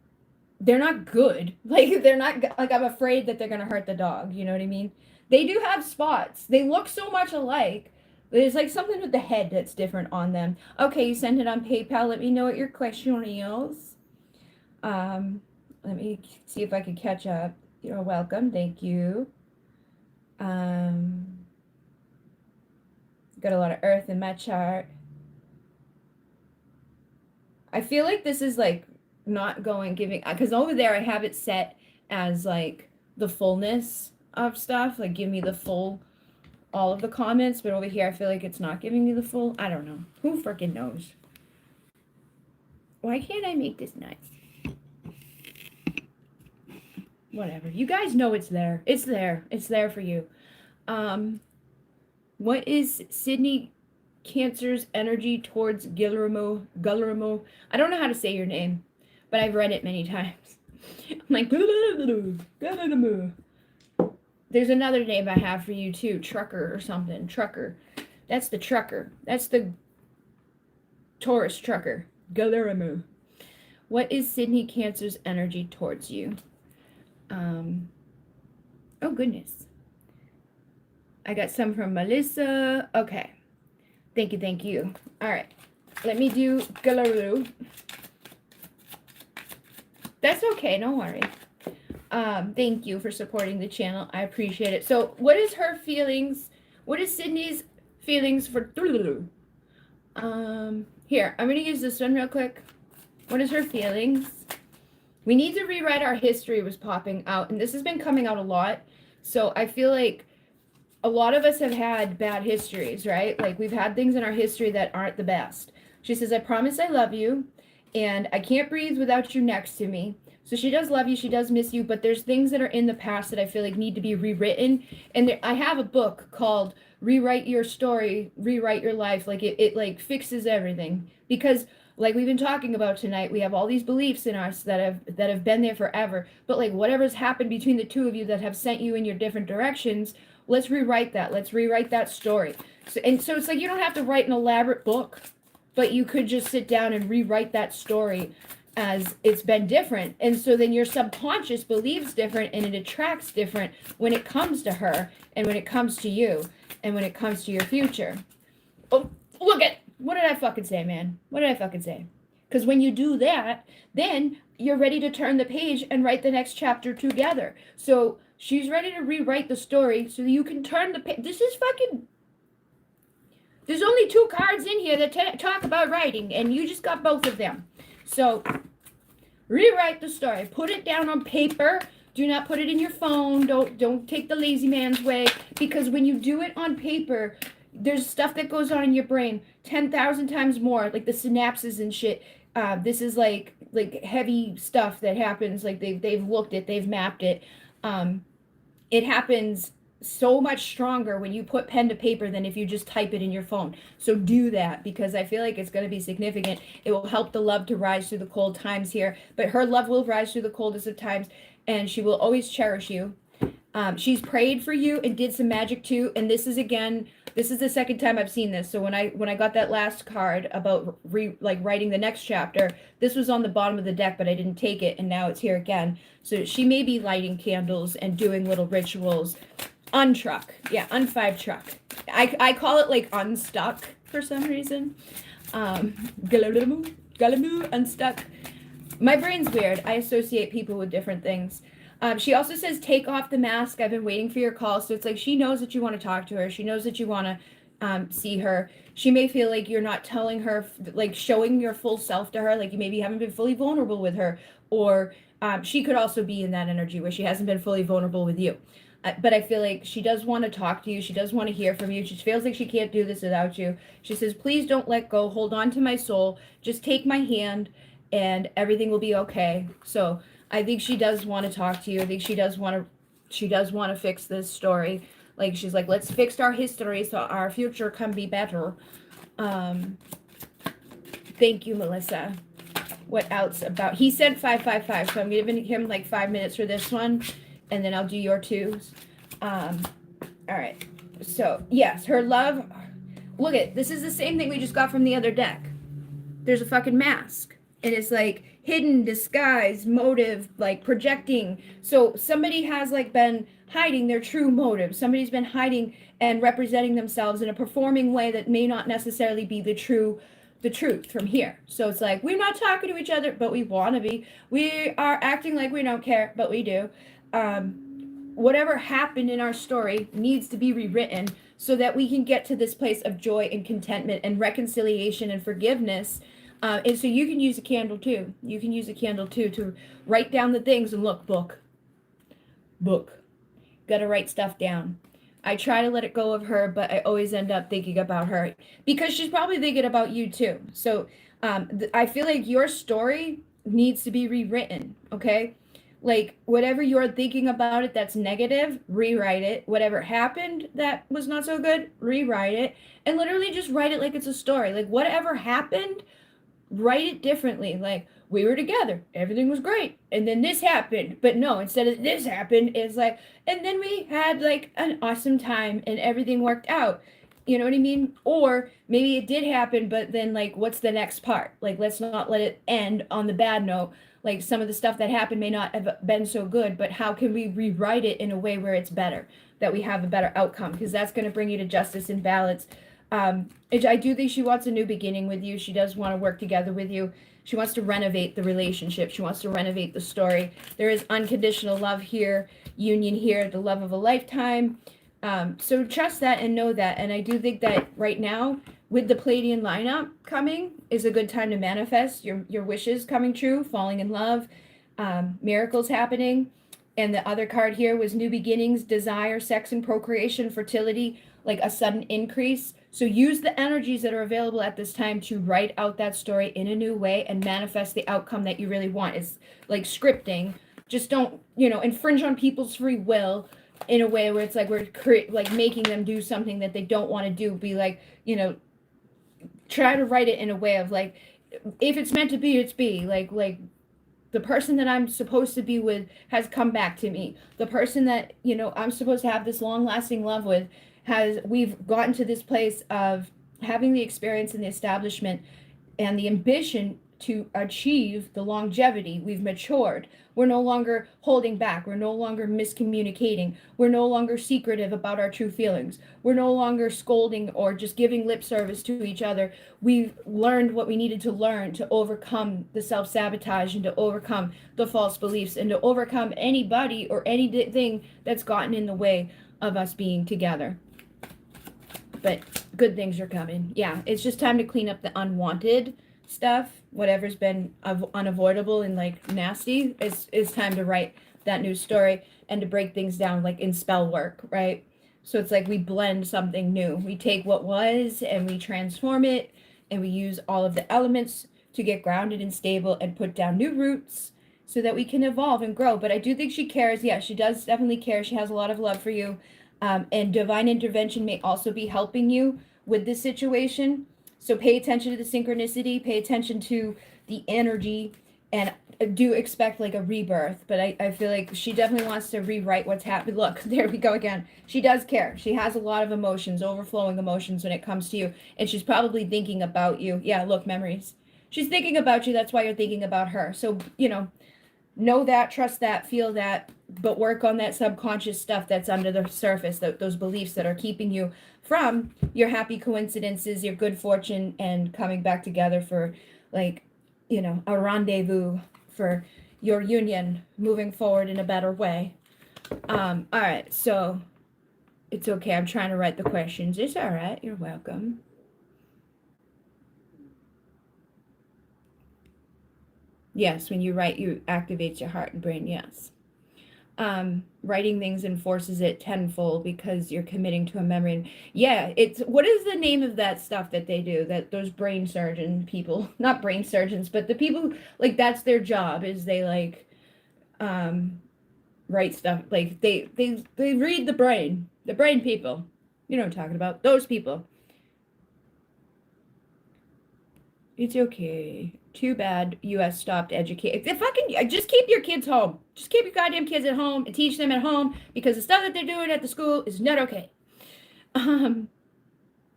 they're not good. Like, they're not, like, I'm afraid that they're going to hurt the dog. You know what I mean? They do have spots. They look so much alike. There's, like, something with the head that's different on them. Okay, you send it on PayPal. Let me know what your question is. Let me see if I can catch up. You're welcome. Thank you. Got a lot of earth in my chart. I feel like this is, like, not giving, because over there I have it set as like the fullness of stuff, like give me the full, all of the comments, but over here I feel like it's not giving me the full. I don't know. Who freaking knows? Why can't I make this nice? Whatever. You guys know it's there. It's there. It's there for you. What is Sydney Cancer's energy towards Guillermo? I don't know how to say your name, but I've read it many times. I'm like, there's another name I have for you too, Trucker or something. Trucker. That's the trucker. That's the Taurus trucker. Guillermo. What is Sydney Cancer's energy towards you? Oh goodness. I got some from Melissa. Okay. Thank you. All right. Let me do Guillermo. That's okay, don't worry. Thank you for supporting the channel. I appreciate it. So, what is her feelings? What is Sydney's feelings for here, I'm going to use this one real quick. What is her feelings? We need to rewrite our history was popping out, and this has been coming out a lot. So, I feel like a lot of us have had bad histories, right? Like, we've had things in our history that aren't the best. She says, I promise I love you. And I can't breathe without you next to me. So she does love you. She does miss you. But there's things that are in the past that I feel like need to be rewritten. And I have a book called Rewrite Your Story, Rewrite Your Life. Like it like fixes everything. Because like we've been talking about tonight, we have all these beliefs in us that have been there forever. But like whatever's happened between the two of you that have sent you in your different directions, Let's rewrite that. Let's rewrite that story. So it's like you don't have to write an elaborate book, but you could just sit down and rewrite that story as it's been different. And so then your subconscious believes different and it attracts different when it comes to her and when it comes to you and when it comes to your future. Oh, look at, what did I fucking say, man? What did I fucking say? Because when you do that, then you're ready to turn the page and write the next chapter together. So she's ready to rewrite the story so that you can turn the page. This is fucking... There's only 2 cards in here that talk about writing, and you just got both of them. So rewrite the story. Put it down on paper. Do not put it in your phone. Don't take the lazy man's way, because when you do it on paper, there's stuff that goes on in your brain 10,000 times more, like the synapses and shit. This is like heavy stuff that happens. Like they've looked at, they've mapped it. It happens so much stronger when you put pen to paper than if you just type it in your phone. So do that, because I feel like it's going to be significant. It will help the love to rise through the cold times here, but her love will rise through the coldest of times, and she will always cherish you. She's prayed for you and did some magic too. And this is the second time I've seen this. So when I got that last card about writing the next chapter, this was on the bottom of the deck, but I didn't take it, and now it's here again. So she may be lighting candles and doing little rituals. Untruck. Yeah, un-5 truck. I call it like unstuck for some reason. Galamoo, unstuck. My brain's weird. I associate people with different things. She also says, take off the mask. I've been waiting for your call. So it's like she knows that you want to talk to her. She knows that you want to see her. She may feel like you're not telling her, like showing your full self to her. Like you maybe haven't been fully vulnerable with her. Or she could also be in that energy where she hasn't been fully vulnerable with you. But I feel like she does want to talk to you. She does want to hear from you. She feels like she can't do this without you. She says, please don't let go. Hold on to my soul. Just take my hand and everything will be okay. So I think she does want to talk to you. I think she does want to fix this story. Like she's like, let's fix our history so our future can be better. Thank you, Melissa. What else about, he said 555, so I'm giving him like 5 minutes for this one. And then I'll do your 2s. All right. So, yes, her love. Look at, this is the same thing we just got from the other deck. There's a fucking mask. And it's like hidden, disguise, motive, like projecting. So somebody has like been hiding their true motive. Somebody's been hiding and representing themselves in a performing way that may not necessarily be the truth from here. So it's like, we're not talking to each other, but we want to be. We are acting like we don't care, but we do. Whatever happened in our story needs to be rewritten so that we can get to this place of joy and contentment and reconciliation and forgiveness. And so you can use a candle too. You can use a candle too to write down the things and look, book. Got to write stuff down. I try to let it go of her, but I always end up thinking about her because she's probably thinking about you too. So I feel like your story needs to be rewritten, okay? Like, whatever you're thinking about it that's negative, rewrite it. Whatever happened that was not so good, rewrite it. And literally just write it like it's a story. Like, whatever happened, write it differently. Like, we were together. Everything was great. And then this happened. But no, instead of this happened, it's like, and then we had, like, an awesome time and everything worked out. You know what I mean? Or maybe it did happen, but then, like, what's the next part? Like, let's not let it end on the bad note. Like, some of the stuff that happened may not have been so good, but how can we rewrite it in a way where it's better, that we have a better outcome? Because that's going to bring you to justice and balance. I do think she wants a new beginning with you. She does want to work together with you. She wants to renovate the relationship. She wants to renovate the story. There is unconditional love here, union here, the love of a lifetime. So trust that and know that. And I do think that right now, with the Palladian lineup coming, is a good time to manifest your wishes coming true, falling in love, miracles happening. And the other card here was new beginnings, desire, sex and procreation, fertility, like a sudden increase. So use the energies that are available at this time to write out that story in a new way and manifest the outcome that you really want. It's like scripting. Just don't, infringe on people's free will in a way where it's like we're making them do something that they don't want to do. Be like, try to write it in a way of like, if it's meant to be, it's be like The person that I'm supposed to be with has come back to me. The person that, you know, I'm supposed to have this long-lasting love with we've gotten to this place of having the experience in the establishment and the ambition to achieve the longevity. We've matured. We're no longer holding back. We're no longer miscommunicating. We're no longer secretive about our true feelings. We're no longer scolding or just giving lip service to each other. We've learned what we needed to learn to overcome the self-sabotage and to overcome the false beliefs and to overcome anybody or anything that's gotten in the way of us being together. But good things are coming. Yeah, it's just time to clean up the unwanted stuff. Whatever's been unavoidable and like nasty, it's time to write that new story and to break things down like in spell work, right? So it's like we blend something new. We take what was and we transform it, and we use all of the elements to get grounded and stable and put down new roots so that we can evolve and grow. But I do think she cares. Yeah, she does definitely care. She has a lot of love for you. And divine intervention may also be helping you with this situation. So pay attention to the synchronicity, pay attention to the energy, and do expect like a rebirth. But I feel like she definitely wants to rewrite what's happened. Look, there we go again. She does care. She has a lot of emotions, overflowing emotions when it comes to you. And she's probably thinking about you. Yeah, look, memories. She's thinking about you. That's why you're thinking about her. So, you know that, trust that, feel that, but work on that subconscious stuff that's under the surface, those beliefs that are keeping you from your happy coincidences, your good fortune, and coming back together for like, you know, a rendezvous for your union moving forward in a better way. All right, so it's okay. I'm trying to write the questions. It's all right. You're welcome. Yes, when you write, you activate your heart and brain. Yes. Writing things enforces it tenfold because you're committing to a memory. And yeah, what is the name of that stuff that they do, that those brain surgeon people, not brain surgeons, but the people, like, that's their job, is they like write stuff, like they read the brain people. You know what I'm talking about, those people. It's okay. Too bad U.S. stopped educating. Just keep your kids home. Just keep your goddamn kids at home and teach them at home, because the stuff that they're doing at the school is not okay. Thank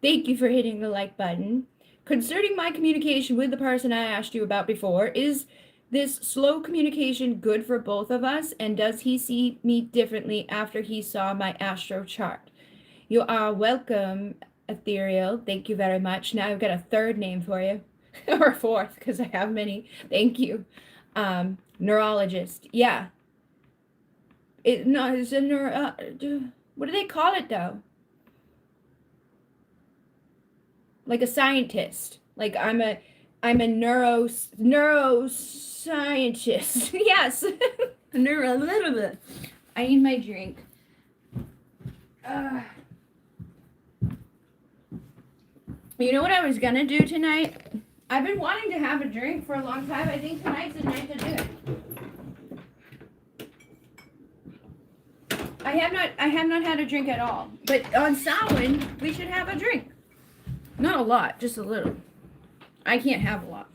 you for hitting the like button. Concerning my communication with the person I asked you about before, is this slow communication good for both of us? And does he see me differently after he saw my astro chart? You are welcome, Ethereal. Thank you very much. Now I've got a third name for you. Or fourth, because I have many. Thank you. Neurologist. Yeah. It's a what do they call it though? Like a scientist. Like I'm a neuroscientist. Yes. I need my drink. You know what I was gonna do tonight? I've been wanting to have a drink for a long time. I think tonight's the night to do it. I have not had a drink at all. But on Samhain, we should have a drink. Not a lot, just a little. I can't have a lot.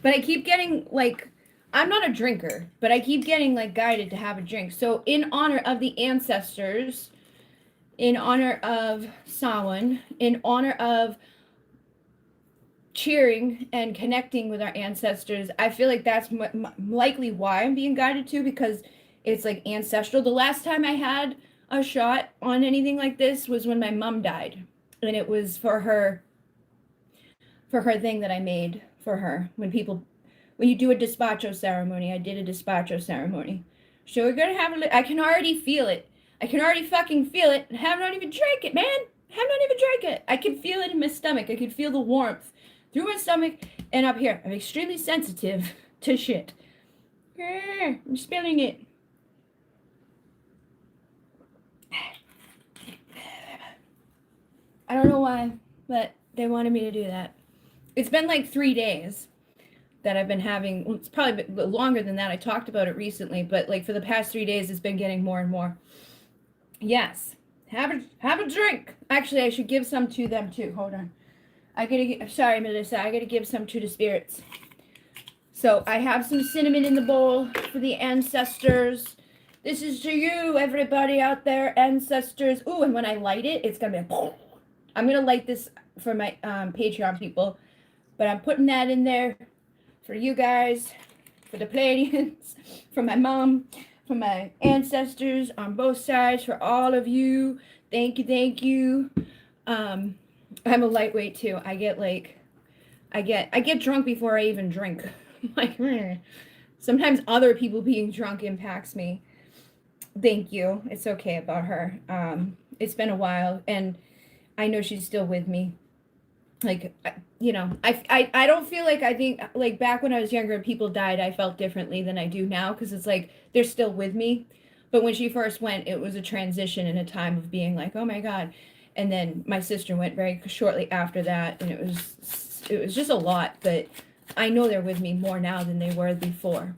But I keep getting, like, I'm not a drinker, but I keep getting, like, guided to have a drink. So in honor of the ancestors, in honor of Samhain, in honor of cheering and connecting with our ancestors, I feel like that's likely why I'm being guided to, because it's like ancestral. The last time I had a shot on anything like this was when my mom died, and it was for her thing that I made for her. When you do a despacho ceremony, I did a despacho ceremony. So we're gonna have I can already feel it. I can already fucking feel it, and have not even drank it, man. Have not even drank it. I can feel it in my stomach. I can feel the warmth through my stomach and up here. I'm extremely sensitive to shit. I'm spilling it. I don't know why, but they wanted me to do that. It's been like 3 days that I've been having, well, it's probably been longer than that. I talked about it recently, but like for the past 3 days, it's been getting more and more. Yes, have a drink. Actually, I should give some to them too. Hold on. Sorry, Melissa, I gotta give some to the spirits. So I have some cinnamon in the bowl for the ancestors. This is to you, everybody out there, ancestors. Ooh, and when I light it, it's gonna be. I'm gonna light this for my Patreon people, but I'm putting that in there for you guys, for the Pleiadians, for my mom, for my ancestors on both sides, for all of you. Thank you, thank you. I'm a lightweight too. I get drunk before I even drink. Like, sometimes other people being drunk impacts me. Thank you. It's okay about her. It's been a while, and I know she's still with me. Like, I don't feel like, I think like back when I was younger and people died, I felt differently than I do now, because it's like they're still with me. But when she first went, it was a transition in a time of being like, oh my God. And then my sister went very shortly after that, and it was just a lot. But I know they're with me more now than they were before.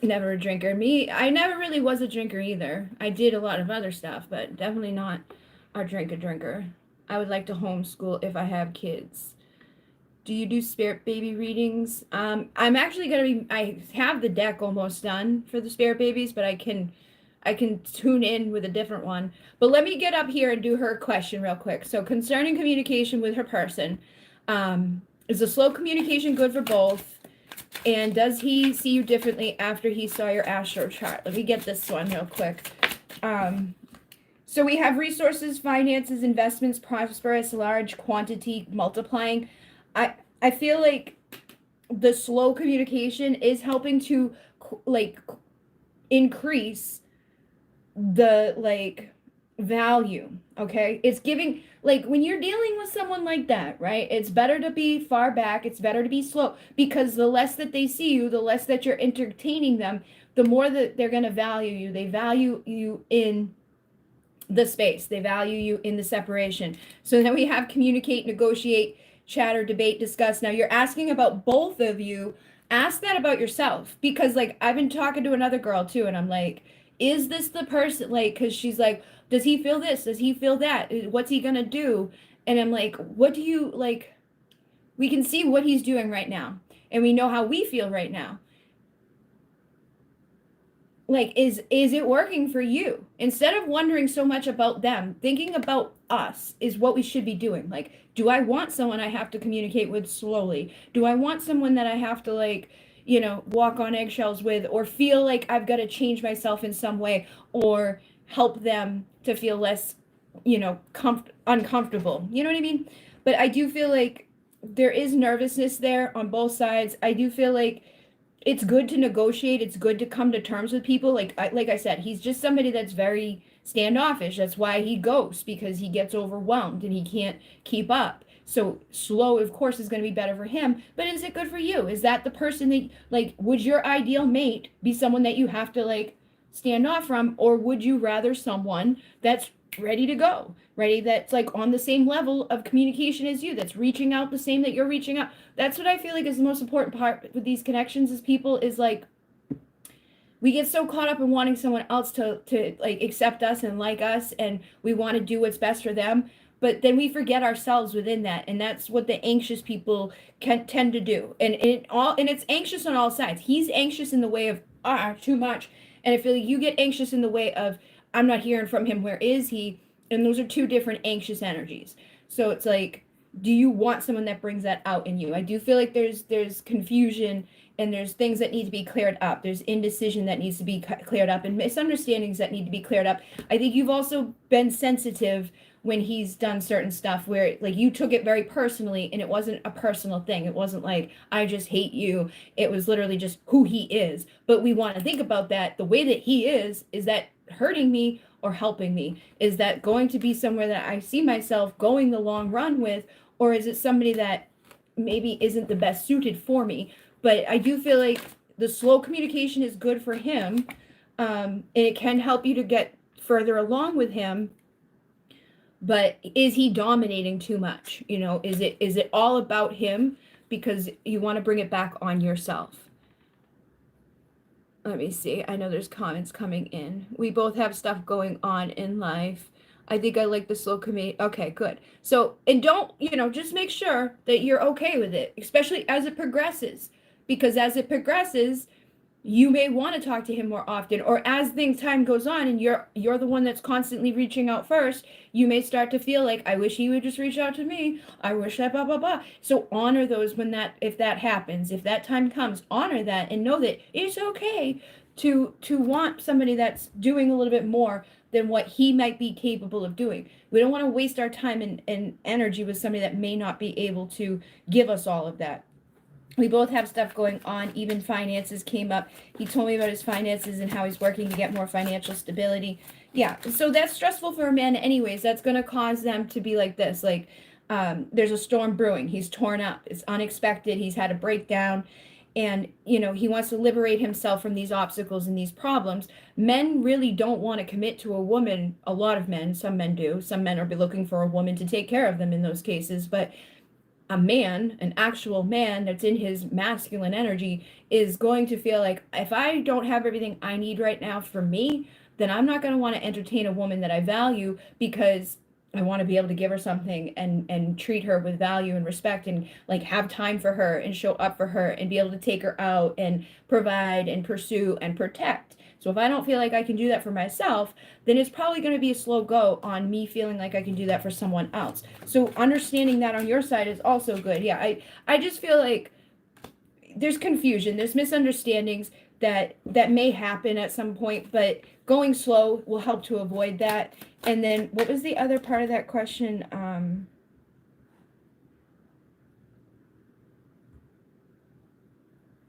Never a drinker. Me, I never really was a drinker either. I did a lot of other stuff, but definitely not a drinker. I would like to homeschool if I have kids. Do you do spirit baby readings? I'm actually I have the deck almost done for the spirit babies, but I can tune in with a different one. But let me get up here and do her question real quick. So concerning communication with her person, is a slow communication good for both? And does he see you differently after he saw your astro chart? Let me get this one real quick. So we have resources, finances, investments, prosperous, large quantity, multiplying. I feel like the slow communication is helping to like increase the like value. Okay, it's giving, like, when you're dealing with someone like that, right, it's better to be far back, it's better to be slow, because the less that they see you, the less that you're entertaining them, the more that they're going to value you. They value you in the space, they value you in the separation. So then we have communicate, negotiate, chatter, debate, discuss. Now you're asking about both of you. Ask that about yourself, because like I've been talking to another girl too, and I'm like, is this the person, like, because she's like, does he feel this, does he feel that, what's he gonna do? And I'm like, what do you like? We can see what he's doing right now, and we know how we feel right now. Like, is it working for you? Instead of wondering so much about them, thinking about us is what we should be doing. Like, do I want someone I have to communicate with slowly? Do I want someone that I have to, like, walk on eggshells with, or feel like I've got to change myself in some way, or help them to feel less, uncomfortable? You know what I mean? But I do feel like there is nervousness there on both sides. I do feel like it's good to negotiate. It's good to come to terms with people. Like I said, he's just somebody that's very standoffish. That's why he ghosts, because he gets overwhelmed and he can't keep up. So slow, of course, is going to be better for him. But is it good for you? Is that the person that, like, would your ideal mate be someone that you have to, like, stand off from? Or would you rather someone that's ready to go, ready, that's like on the same level of communication as you, that's reaching out the same that you're reaching out? That's what I feel like is the most important part with these connections, is people, is like, we get so caught up in wanting someone else to like accept us and like us, and we want to do what's best for them, but then we forget ourselves within that. And that's what the anxious people can tend to do. And it's anxious on all sides. He's anxious in the way of too much, and I feel like you get anxious in the way of, I'm not hearing from him, where is he? And those are two different anxious energies. So it's like, do you want someone that brings that out in you? I do feel like there's confusion, and there's things that need to be cleared up. There's indecision that needs to be cleared up, and misunderstandings that need to be cleared up. I think you've also been sensitive when he's done certain stuff where, like, you took it very personally, and it wasn't a personal thing. It wasn't like, I just hate you. It was literally just who he is. But we want to think about that. The way that he is that hurting me or helping me? Is that going to be somewhere that I see myself going the long run with? Or is it somebody that maybe isn't the best suited for me? But I do feel like the slow communication is good for him. And it can help you to get further along with him. But is he dominating too much? Is it all about him, because you want to bring it back on yourself? Let me see. I know there's comments coming in. We both have stuff going on in life. I think I like the slow commit. Okay, good. So, and don't, just make sure that you're okay with it, especially as it progresses. Because as it progresses, you may want to talk to him more often, or as time goes on and you're the one that's constantly reaching out first, you may start to feel like, I wish he would just reach out to me, I wish that blah blah blah. So honor those when if that happens, if that time comes, honor that and know that it's okay to want somebody that's doing a little bit more than what he might be capable of doing. We don't want to waste our time and energy with somebody that may not be able to give us all of that. We both have stuff going on. Even finances came up. He told me about his finances and how he's working to get more financial stability. Yeah, so that's stressful for a man anyways. That's going to cause them to be like this. Like, there's a storm brewing. He's torn up. It's unexpected. He's had a breakdown. And, he wants to liberate himself from these obstacles and these problems. Men really don't want to commit to a woman. A lot of men, some men do. Some men are looking for a woman to take care of them in those cases. But a man, an actual man that's in his masculine energy, is going to feel like, if I don't have everything I need right now for me, then I'm not going to want to entertain a woman that I value, because I want to be able to give her something and treat her with value and respect, and like have time for her and show up for her and be able to take her out and provide and pursue and protect. So if I don't feel like I can do that for myself, then it's probably going to be a slow go on me feeling like I can do that for someone else. So understanding that on your side is also good. Yeah, I just feel like there's confusion, there's misunderstandings that may happen at some point, but going slow will help to avoid that. And then what was the other part of that question?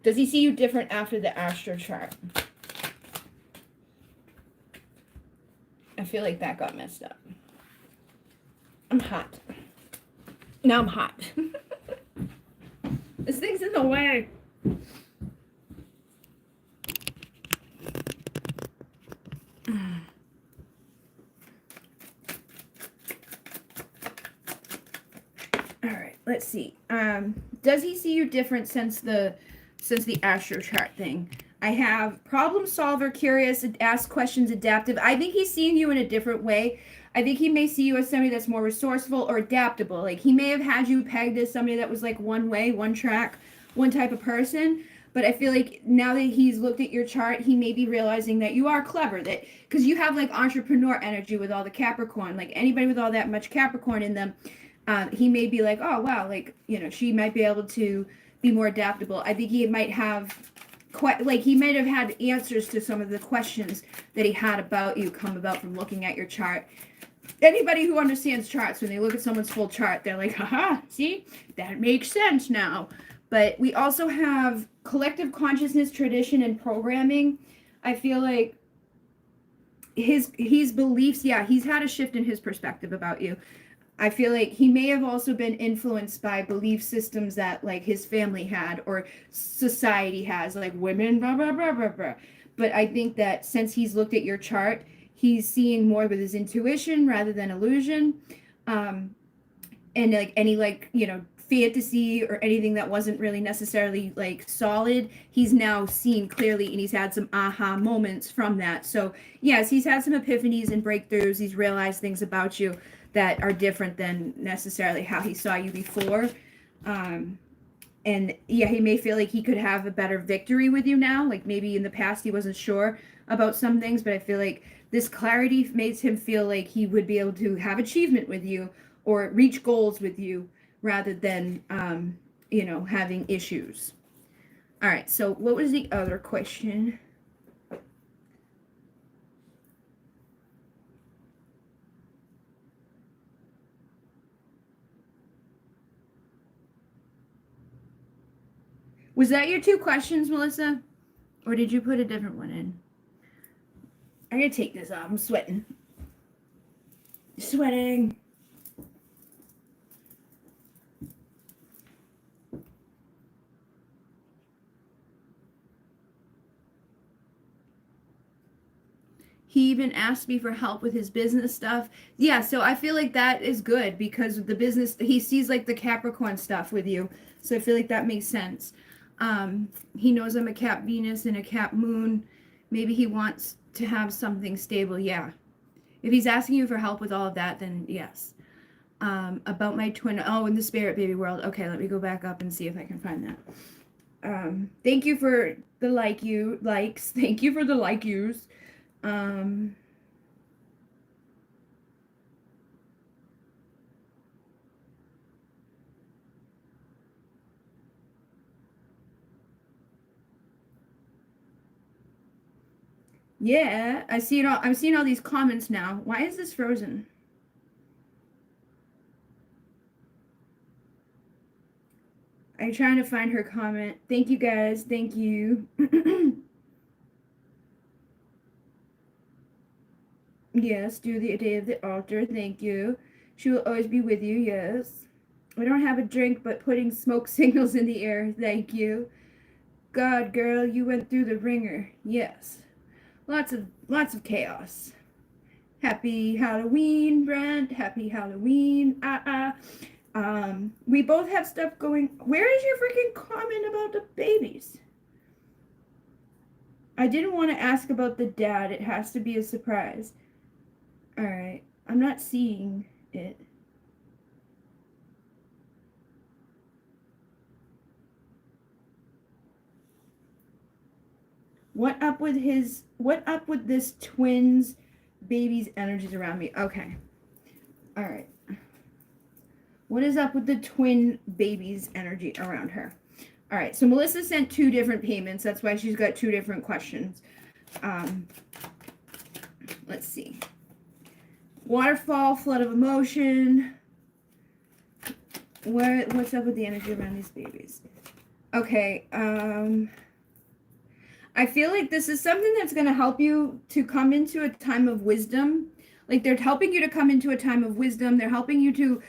Does he see you different after the astro chart? I feel like that got messed up. I'm hot. Now I'm hot. This thing's in the way. All right, let's see. Does he see you different since the astro chart thing? I have problem solver, curious, ask questions, adaptive. I think he's seeing you in a different way. I think he may see you as somebody that's more resourceful or adaptable. Like, he may have had you pegged as somebody that was like one way, one track, one type of person. But I feel like now that he's looked at your chart, he may be realizing that you are clever. That because you have like entrepreneur energy with all the Capricorn. Like, anybody with all that much Capricorn in them, he may be like, oh wow, like, she might be able to be more adaptable. I think he might have he might have had answers to some of the questions that he had about you come about from looking at your chart. Anybody who understands charts, when they look at someone's full chart, they're like, haha, see, that makes sense now. But we also have collective consciousness, tradition, and programming. I feel like his beliefs, yeah, he's had a shift in his perspective about you. I feel like he may have also been influenced by belief systems that like his family had or society has, like women, blah, blah, blah, blah, blah. But I think that since he's looked at your chart, he's seeing more with his intuition rather than illusion. And like any fantasy or anything that wasn't really necessarily like solid, he's now seen clearly, and he's had some aha moments from that. So yes, he's had some epiphanies and breakthroughs. He's realized things about you that are different than necessarily how he saw you before. And yeah, he may feel like he could have a better victory with you now. Like maybe in the past he wasn't sure about some things, but I feel like this clarity makes him feel like he would be able to have achievement with you or reach goals with you rather than, having issues. All right, so what was the other question? Was that your two questions, Melissa? Or did you put a different one in? I gotta take this off. I'm sweating. Sweating. He even asked me for help with his business stuff. Yeah, so I feel like that is good because of the business, he sees like the Capricorn stuff with you. So I feel like that makes sense. He knows I'm a Cap Venus and a Cap Moon. Maybe he wants to have something stable. Yeah. If he's asking you for help with all of that, then yes. About my twin. Oh, in the spirit baby world. Okay, let me go back up and see if I can find that. Thank you for the likes. Thank you for the like yous. Yeah, I see it all. I'm seeing all these comments now. Why is this frozen? I'm trying to find her comment. Thank you guys. Thank you. Yes, do the day of the altar. Thank you. She will always be with you. Yes. I don't have a drink, but putting smoke signals in the air. Thank you. God, girl, you went through the ringer. Yes. Lots of chaos. Happy Halloween, Brent. Happy Halloween. We both have stuff going. Where is your freaking comment about the babies? I didn't want to ask about the dad. It has to be a surprise. All right. I'm not seeing it. What up with this twins baby's energies around me? Okay. All right. What is up with the twin baby's energy around her? All right. So Melissa sent 2 different payments. That's why she's got 2 different questions. Let's see. Waterfall, flood of emotion. What's up with the energy around these babies? Okay. I feel like this is something that's going to help you to come into a time of wisdom. Like they're helping you to come into a time of wisdom. They're helping you to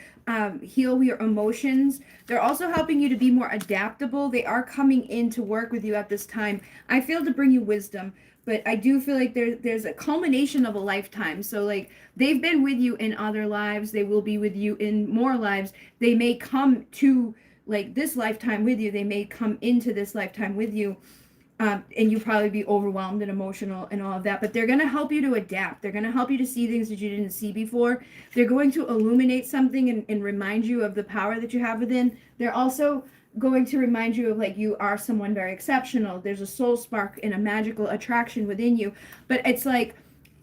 heal your emotions. They're also helping you to be more adaptable. They are coming in to work with you at this time. I feel to bring you wisdom, but I do feel like there's a culmination of a lifetime. So like they've been with you in other lives. They will be with you in more lives. They may come to like this lifetime with you. They may come into this lifetime with you. And you probably be overwhelmed and emotional and all of that, but they're going to help you to adapt. They're going to help you to see things that you didn't see before. They're going to illuminate something and remind you of the power that you have within. They're also going to remind you of like you are someone very exceptional. There's a soul spark and a magical attraction within you. But it's like,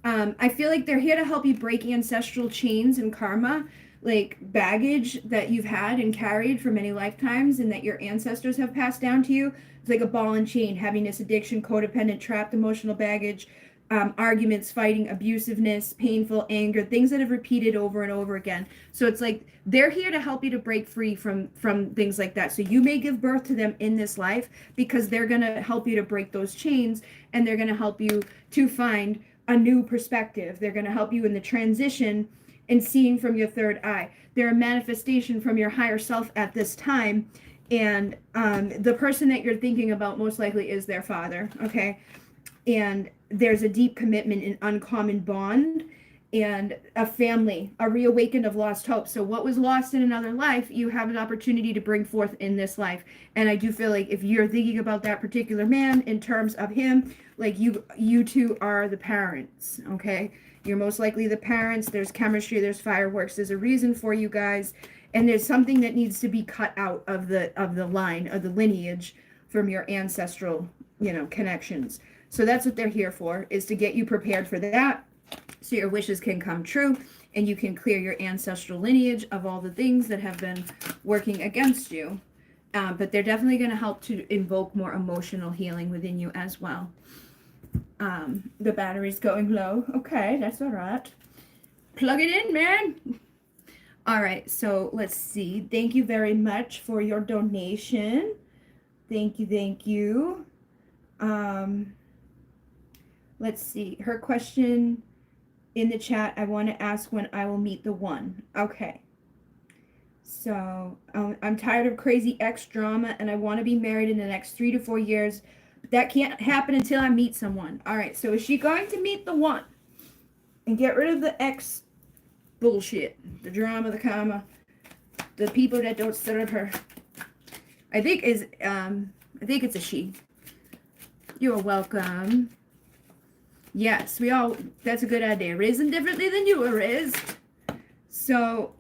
I feel like they're here to help you break ancestral chains and karma, like baggage that you've had and carried for many lifetimes and that your ancestors have passed down to you. It's like a ball and chain: heaviness, addiction, codependent, trapped emotional baggage, arguments, fighting, abusiveness, painful anger, things that have repeated over and over again. So it's like they're here to help you to break free from things like that. So you may give birth to them in this life because they're going to help you to break those chains, and they're going to help you to find a new perspective. They're going to help you in the transition and seeing from your third eye. They're a manifestation from your higher self at this time. And the person that you're thinking about most likely is their father, okay? And there's a deep commitment, an uncommon bond, and a family, a reawakened of lost hope. So what was lost in another life, you have an opportunity to bring forth in this life. And I do feel like if you're thinking about that particular man in terms of him, like you two are the parents, okay? You're most likely the parents. There's chemistry, there's fireworks, there's a reason for you guys. And there's something that needs to be cut out of the line, of the lineage from your ancestral, connections. So that's what they're here for, is to get you prepared for that so your wishes can come true and you can clear your ancestral lineage of all the things that have been working against you. But they're definitely going to help to invoke more emotional healing within you as well. The battery's going low. Okay, that's all right. Plug it in, man. All right, so let's see. Thank you very much for your donation. Thank you. Let's see. Her question in the chat, I want to ask when I will meet the one. Okay. So I'm tired of crazy ex drama and I want to be married in the next 3 to 4 years. But that can't happen until I meet someone. All right, so is she going to meet the one and get rid of the ex bullshit, the drama, the karma, the people that don't serve her? I think it's a she. You're welcome. Yes, that's a good idea. Raising differently than you were raised. So,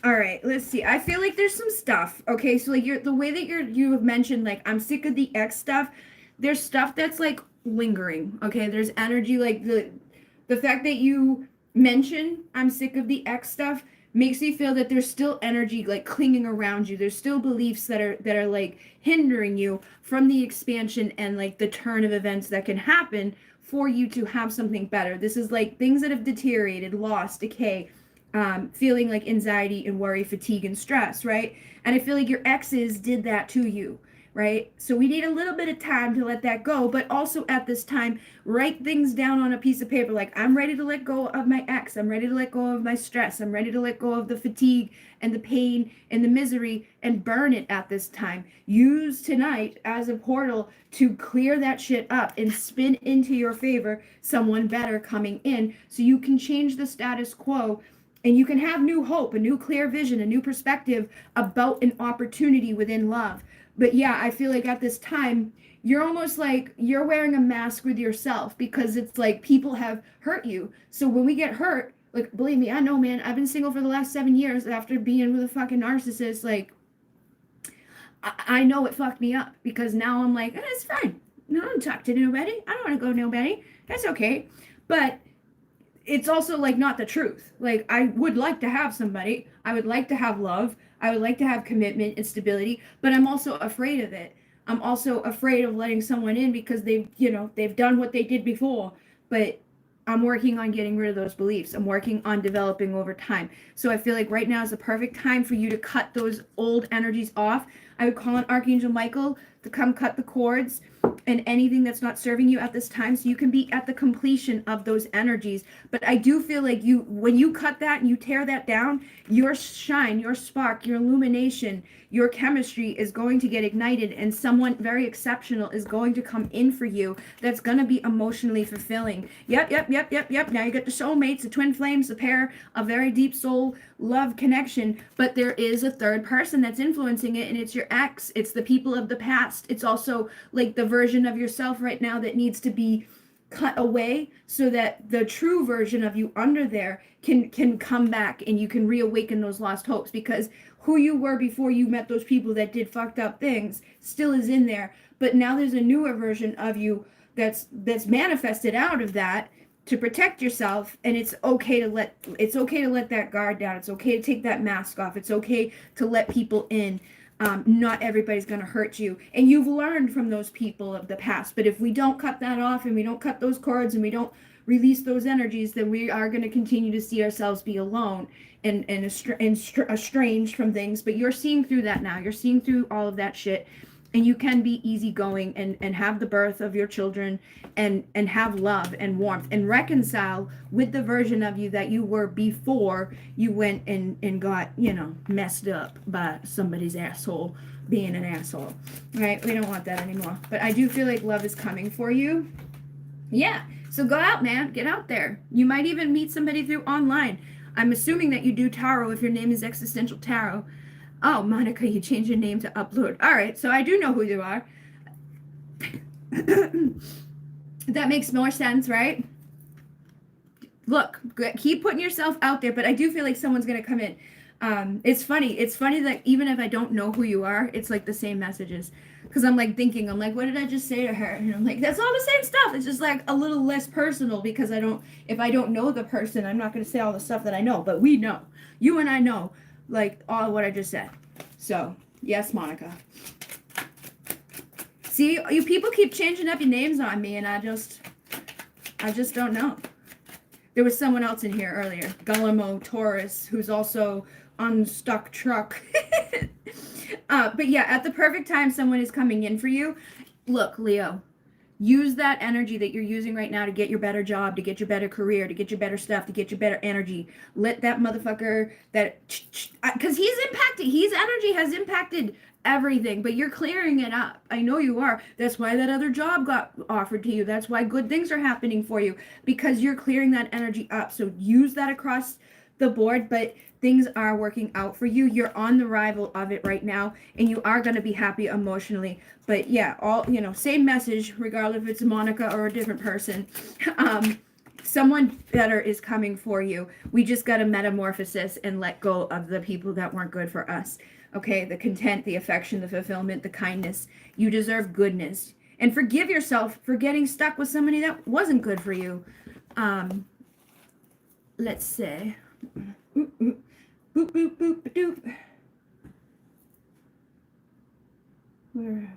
all right, let's see. I feel like there's some stuff. Okay, so like the way that you have mentioned, like, I'm sick of the ex stuff. There's stuff that's like lingering. Okay, there's energy, like the fact that you mention I'm sick of the ex stuff makes me feel that there's still energy like clinging around you. There's still beliefs that are like hindering you from the expansion and like the turn of events that can happen for you to have something better. This is like things that have deteriorated, lost, decay, feeling like anxiety and worry, fatigue, and stress, right? And I feel like your exes did that to you, right? So we need a little bit of time to let that go, but also at this time, write things down on a piece of paper. Like, I'm ready to let go of my ex. I'm ready to let go of my stress. I'm ready to let go of the fatigue and the pain and the misery and burn it at this time. Use tonight as a portal to clear that shit up and spin into your favor someone better coming in so you can change the status quo and you can have new hope, a new clear vision, a new perspective about an opportunity within love. But yeah, I feel like at this time, you're almost like you're wearing a mask with yourself because it's like people have hurt you. So when we get hurt, like, believe me, I know, man, I've been single for the last 7 years after being with a fucking narcissist. Like, I know it fucked me up because now I'm like, it's fine. No, I don't talk to nobody. I don't want to go to nobody. That's okay. But it's also like not the truth. Like, I would like to have somebody. I would like to have love. I would like to have commitment and stability, but I'm also afraid of it. I'm also afraid of letting someone in because they've done what they did before. But I'm working on getting rid of those beliefs. I'm working on developing over time. So I feel like right now is the perfect time for you to cut those old energies off. I would call on Archangel Michael to come cut the cords and anything that's not serving you at this time so you can be at the completion of those energies. But I do feel like when you cut that and you tear that down, your shine, your spark, your illumination, your chemistry is going to get ignited and someone very exceptional is going to come in for you that's going to be emotionally fulfilling. Yep. Now you got the soulmates, the twin flames, the pair, a very deep soul love connection, but there is a third person that's influencing it, and it's your ex. It's the people of the past. It's also like the version of yourself right now that needs to be cut away so that the true version of you under there can come back and you can reawaken those lost hopes, because who you were before you met those people that did fucked up things still is in there, but now there's a newer version of you that's manifested out of that to protect yourself, and it's okay to let that guard down. It's okay to take that mask off. It's okay to let people in. Not everybody's going to hurt you, and you've learned from those people of the past. But if we don't cut that off and we don't cut those cords and we don't release those energies, then we are going to continue to see ourselves be alone and estranged from things. But you're seeing through that now. You're seeing through all of that shit, and you can be easygoing and have the birth of your children and have love and warmth and reconcile with the version of you that you were before you went and got, messed up by somebody's asshole being an asshole, right? We don't want that anymore. But I do feel like love is coming for you. Yeah. So go out, man. Get out there. You might even meet somebody through online. I'm assuming that you do tarot if your name is Existential Tarot. Oh, Monica, you changed your name to Upload. All right, so I do know who you are. That makes more sense, right? Look, keep putting yourself out there, but I do feel like someone's going to come in. It's funny. It's funny that even if I don't know who you are, it's like the same messages. Because I'm like thinking, I'm like, what did I just say to her? And I'm like, that's all the same stuff. It's just like a little less personal because if I don't know the person, I'm not going to say all the stuff that I know. But we know. You and I know. Like all what I just said. So, yes, Monica. See, you people keep changing up your names on me, and I just don't know. There was someone else in here earlier, Guillermo Torres, who's also unstuck truck. But yeah, at the perfect time, someone is coming in for you. Look, Leo. Use that energy that you're using right now to get your better job, to get your better career, to get your better stuff, to get your better energy. Let that motherfucker because his energy has impacted everything, but you're clearing it up. I know you are. That's why that other job got offered to you. That's why good things are happening for you, because you're clearing that energy up. So use that across the board, but things are working out for you. You're on the arrival of it right now, and you are going to be happy emotionally. But yeah, all, same message, regardless if it's Monica or a different person. Someone better is coming for you. We just got to metamorphosis and let go of the people that weren't good for us. Okay, the content, the affection, the fulfillment, the kindness. You deserve goodness. And forgive yourself for getting stuck with somebody that wasn't good for you. Let's say. Boop, boop, boop, boop, boop, doop. Where are we?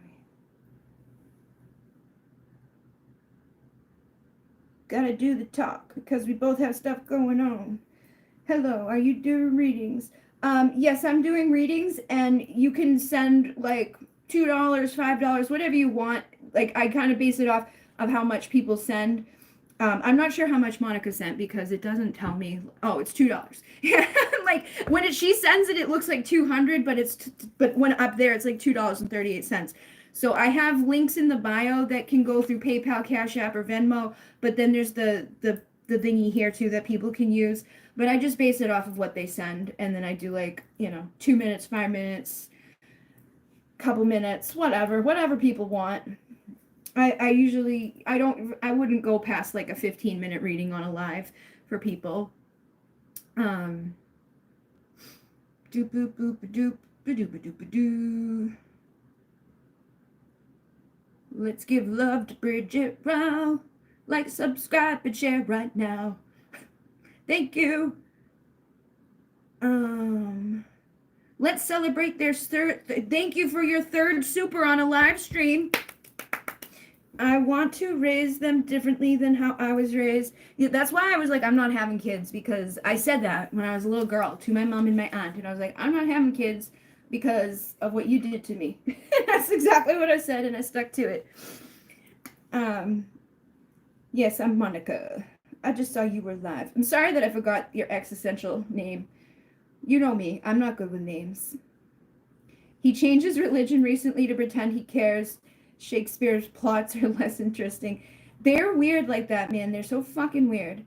Gotta do the talk because we both have stuff going on. Hello, are you doing readings? Yes, I'm doing readings, and you can send like $2, $5, whatever you want. Like, I kind of base it off of how much people send. I'm not sure how much Monica sent because it doesn't tell me. Oh, it's $2. Like when she sends it, it looks like 200, but when up there, it's like $2.38. So I have links in the bio that can go through PayPal, Cashapp, or Venmo. But then there's the thingy here too that people can use. But I just base it off of what they send, and then I do like 2 minutes, 5 minutes, couple minutes, whatever people want. I wouldn't go past like a 15-minute reading on a live for people. Doop boop boop doop doop doop doo. Let's give love to Bridget Rao. Like, subscribe, and share right now. Thank you. Let's celebrate their third. Thank you for your third super on a live stream. I want to raise them differently than how I was raised. Yeah, that's why I was like, I'm not having kids, because I said that when I was a little girl to my mom and my aunt. And I was like, I'm not having kids because of what you did to me. That's exactly what I said, and I stuck to it. Yes, I'm Monica. I just saw you were live. I'm sorry that I forgot your existential name. You know me. I'm not good with names. He changed his religion recently to pretend he cares. Shakespeare's plots are less interesting. They're weird like that, man. They're so fucking weird.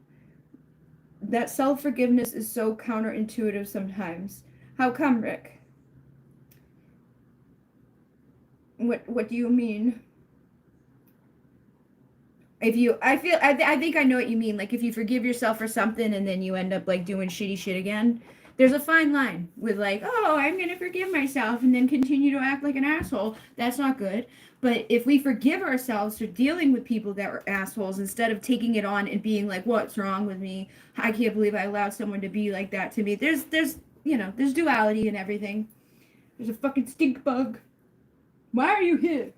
That self-forgiveness is so counterintuitive sometimes. How come, Rick? What do you mean? I think I know what you mean. Like, if you forgive yourself for something and then you end up like doing shitty shit again, there's a fine line with like, oh, I'm gonna forgive myself and then continue to act like an asshole. That's not good. But if we forgive ourselves for dealing with people that are assholes instead of taking it on and being like, what's wrong with me? I can't believe I allowed someone to be like that to me. There's duality in everything. There's a fucking stink bug. Why are you here?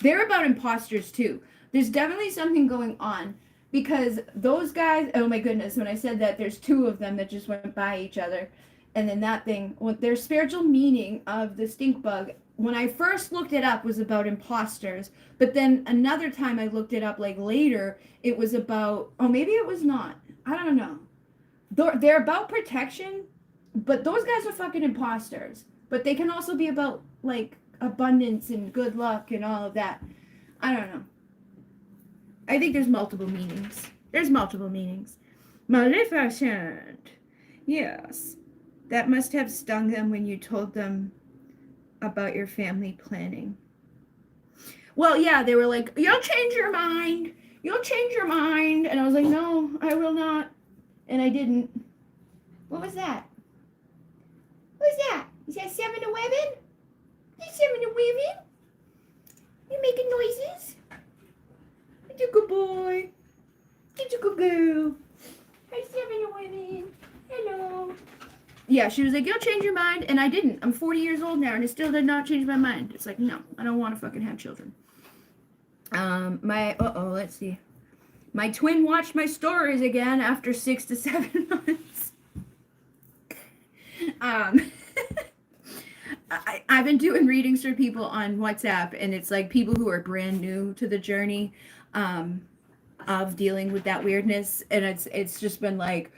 They're about imposters too. There's definitely something going on, because those guys, oh my goodness, when I said that, there's two of them that just went by each other. And then that thing, their spiritual meaning of the stink bug, when I first looked it up, was about imposters. But then another time I looked it up, like later, it was about, oh, maybe it was not. I don't know. They're about protection, but those guys are fucking imposters. But they can also be about, like, abundance and good luck and all of that. I don't know. I think there's multiple meanings. Maleficent. Yes. That must have stung them when you told them about your family planning. Well, yeah, they were like, you'll change your mind. And I was like, no, I will not. And I didn't. What was that? Is that 7-Eleven? Is 7-Eleven? You making noises? You're a good boy. You're a good girl. Hi, 7-Eleven. Hello. Yeah, she was like, you'll change your mind. And I didn't. I'm 40 years old now, and it still did not change my mind. It's like, no, I don't want to fucking have children. Let's see. My twin watched my stories again after 6 to 7 months. I've been doing readings for people on WhatsApp, and it's like people who are brand new to the journey of dealing with that weirdness, and it's just been like,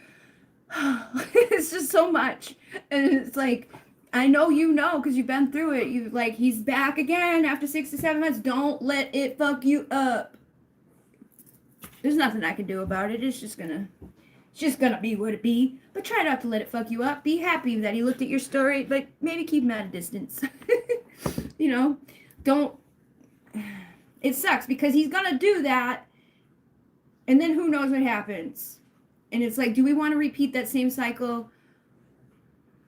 it's just so much, and it's like, I know because you've been through it. You like, he's back again after 6 to 7 months. Don't let it fuck you up. There's nothing I can do about it. It's just gonna It's just gonna be what it be. But try not to let it fuck you up. Be happy that he looked at your story, but maybe keep him at a distance. You know, don't. It sucks because he's gonna do that, and then who knows what happens. And it's like, do we want to repeat that same cycle?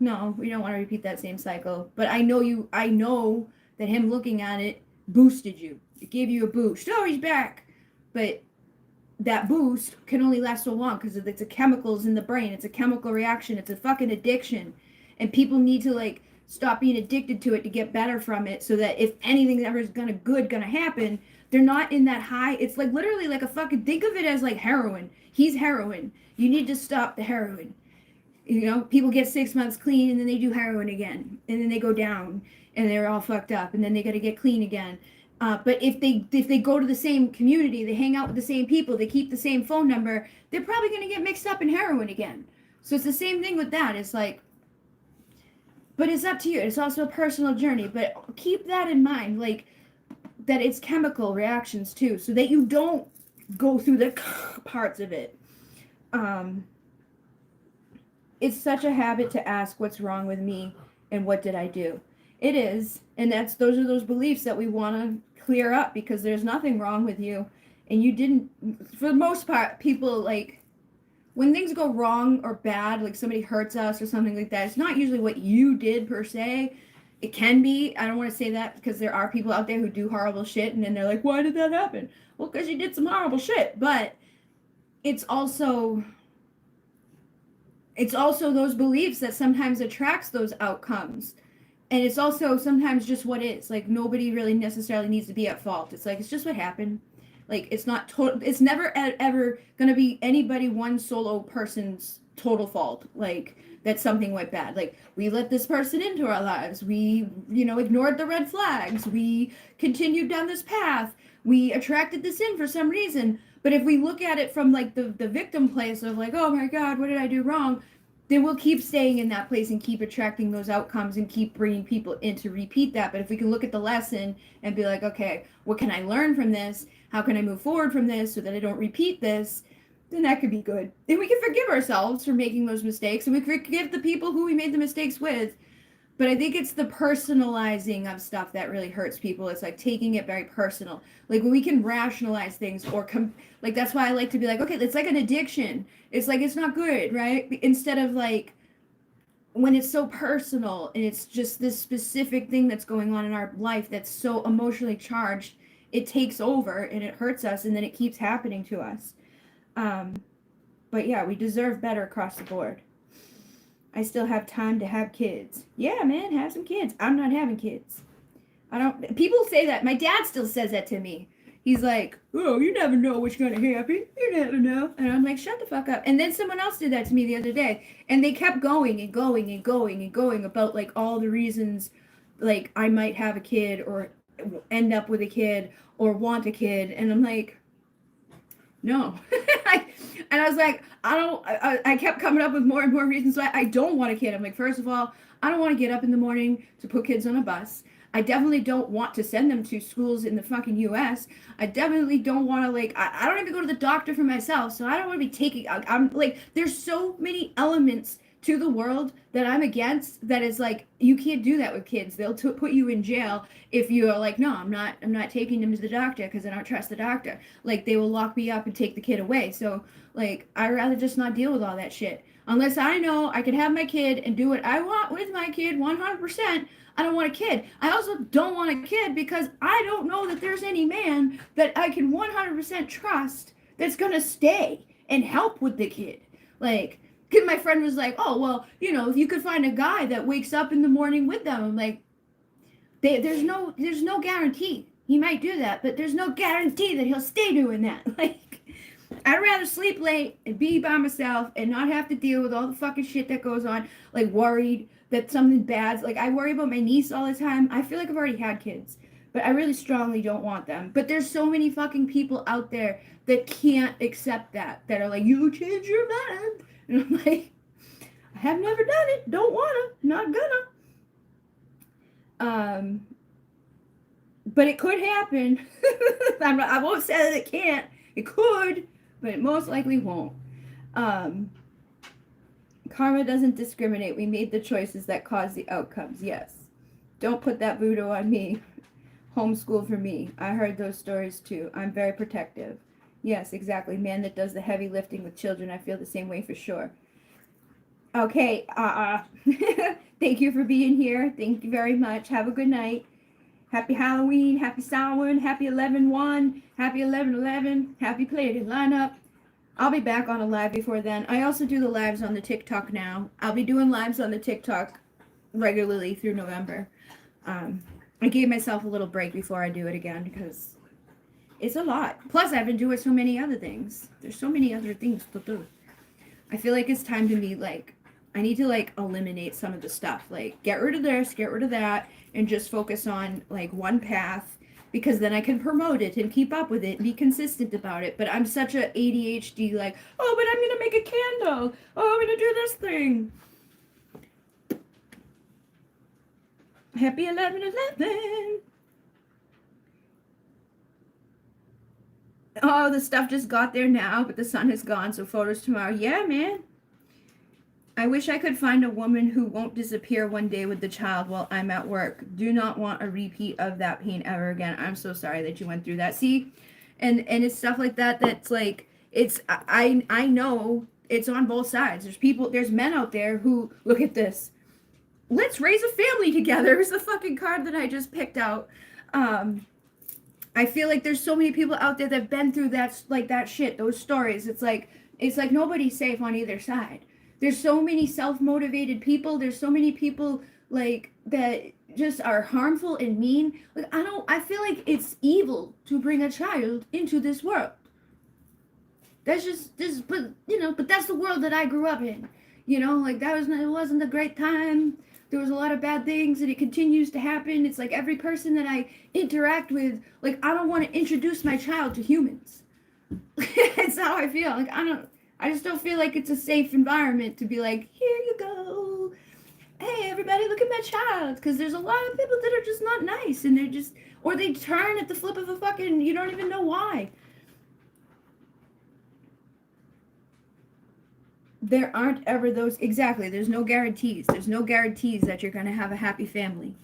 No, we don't want to repeat that same cycle. But I know that him looking at it boosted you. It gave you a boost. Oh, he's back. But that boost can only last so long because it's the chemicals in the brain. It's a chemical reaction. It's a fucking addiction. And people need to like stop being addicted to it to get better from it, so that if anything ever is gonna happen, they're not in that high. It's like literally like a fucking, think of it as like heroin. He's heroin. You need to stop the heroin. You know, people get 6 months clean and then they do heroin again, and then they go down and they're all fucked up, and then they got to get clean again. But if they go to the same community, they hang out with the same people, they keep the same phone number, they're probably going to get mixed up in heroin again. So it's the same thing with that. It's like, but it's up to you. It's also a personal journey. But keep that in mind, like that it's chemical reactions too, so that you don't go through the parts of it. It's such a habit to ask what's wrong with me and what did I do. It is, and those are those beliefs that we want to clear up, because there's nothing wrong with you, and you didn't. For the most part, people, like, when things go wrong or bad, like somebody hurts us or something like that, it's not usually what you did per se. It can be. I don't want to say that, because there are people out there who do horrible shit, and then they're like, why did that happen? Well, because you did some horrible shit. But it's also those beliefs that sometimes attracts those outcomes. And it's also sometimes just what is. Like, nobody really necessarily needs to be at fault. It's like, it's just what happened. Like, it's not total. It's never ever going to be anybody, one solo person's total fault. Like, that something went bad. Like, we let this person into our lives. We, ignored the red flags. We continued down this path. We attracted this in for some reason. But if we look at it from, like, the victim place of, like, oh, my God, what did I do wrong? Then we'll keep staying in that place and keep attracting those outcomes and keep bringing people in to repeat that. But if we can look at the lesson and be like, okay, what can I learn from this? How can I move forward from this so that I don't repeat this? Then that could be good. And we can forgive ourselves for making those mistakes, and we forgive the people who we made the mistakes with. But I think it's the personalizing of stuff that really hurts people. It's like taking it very personal. Like, when we can rationalize things or like, that's why I like to be like, okay, it's like an addiction. It's like, it's not good, right? Instead of like, when it's so personal and it's just this specific thing that's going on in our life that's so emotionally charged, it takes over and it hurts us, and then it keeps happening to us. But yeah, we deserve better across the board. I still have time to have kids. Yeah, man, have some kids. I'm not having kids. People say that. My dad still says that to me. He's like, oh, you never know what's going to happen. You never know. And I'm like, shut the fuck up. And then someone else did that to me the other day. And they kept going and going and going and going about, like, all the reasons, like, I might have a kid or end up with a kid or want a kid. And I'm like, no. And I was like, I kept coming up with more and more reasons why I don't want a kid. I'm like, first of all, I don't want to get up in the morning to put kids on a bus. I definitely don't want to send them to schools in the fucking U.S. I definitely don't want to, like, I don't even go to the doctor for myself, so I don't want to be taking, I'm like, there's so many elements to the world that I'm against, that is like, you can't do that with kids. They'll put you in jail if you're like, no, I'm not taking them to the doctor because I don't trust the doctor. Like, they will lock me up and take the kid away. So, like, I'd rather just not deal with all that shit. Unless I know I can have my kid and do what I want with my kid 100%, I don't want a kid. I also don't want a kid because I don't know that there's any man that I can 100% trust that's going to stay and help with the kid. Like, because my friend was like, oh, well, if you could find a guy that wakes up in the morning with them, I'm like, there's no guarantee. He might do that, but there's no guarantee that he'll stay doing that. Like, I'd rather sleep late and be by myself and not have to deal with all the fucking shit that goes on, like, worried that something bad's, like, I worry about my niece all the time. I feel like I've already had kids, but I really strongly don't want them. But there's so many fucking people out there that can't accept that are like, you change your mind. And I'm like, I have never done it. Don't want to. Not gonna. But it could happen. I won't say that it can't. It could, but it most likely won't. Um, Karma doesn't discriminate. We made the choices that cause the outcomes. Yes. Don't put that voodoo on me. Homeschool for me. I heard those stories too. I'm very protective. Yes, exactly. Man that does the heavy lifting with children. I feel the same way for sure. Okay, thank you for being here. Thank you very much. Have a good night. Happy Halloween, happy Samhain, happy 11/1, happy 11/11, happy Pleiadian lineup. I'll be back on a live before then. I also do the lives on the TikTok now. I'll be doing lives on the TikTok regularly through November. I gave myself a little break before I do it again because it's a lot. Plus, I've been doing so many other things. There's so many other things to do. I feel like it's time to be like, I need to like eliminate some of the stuff. Like, get rid of this, get rid of that, and just focus on like one path, because then I can promote it and keep up with it and be consistent about it. But I'm such a ADHD, like, oh, but I'm gonna make a candle. Oh, I'm gonna do this thing. Happy 11/11. Oh, the stuff just got there now, but the sun is gone, so photos tomorrow. Yeah, man. I wish I could find a woman who won't disappear one day with the child while I'm at work. Do not want a repeat of that pain ever again. I'm so sorry that you went through that. See, and it's stuff like that that's like, it's, I know it's on both sides. There's men out there who, look at this. Let's raise a family together is the fucking card that I just picked out. I feel like there's so many people out there that have been through that shit, those stories. It's like nobody's safe on either side. There's so many self-motivated people. There's so many people like that just are harmful and mean. Like I feel like it's evil to bring a child into this world. That's just this, but that's the world that I grew up in. Like it wasn't a great time. There was a lot of bad things, and it continues to happen. It's like every person that I interact with, like I don't want to introduce my child to humans. It's how I feel. Like I just don't feel like it's a safe environment to be like, here you go. Hey, everybody, look at my child. Because there's a lot of people that are just not nice. And or they turn at the flip of a fucking, you don't even know why. There aren't ever those, exactly, there's no guarantees. There's no guarantees that you're going to have a happy family.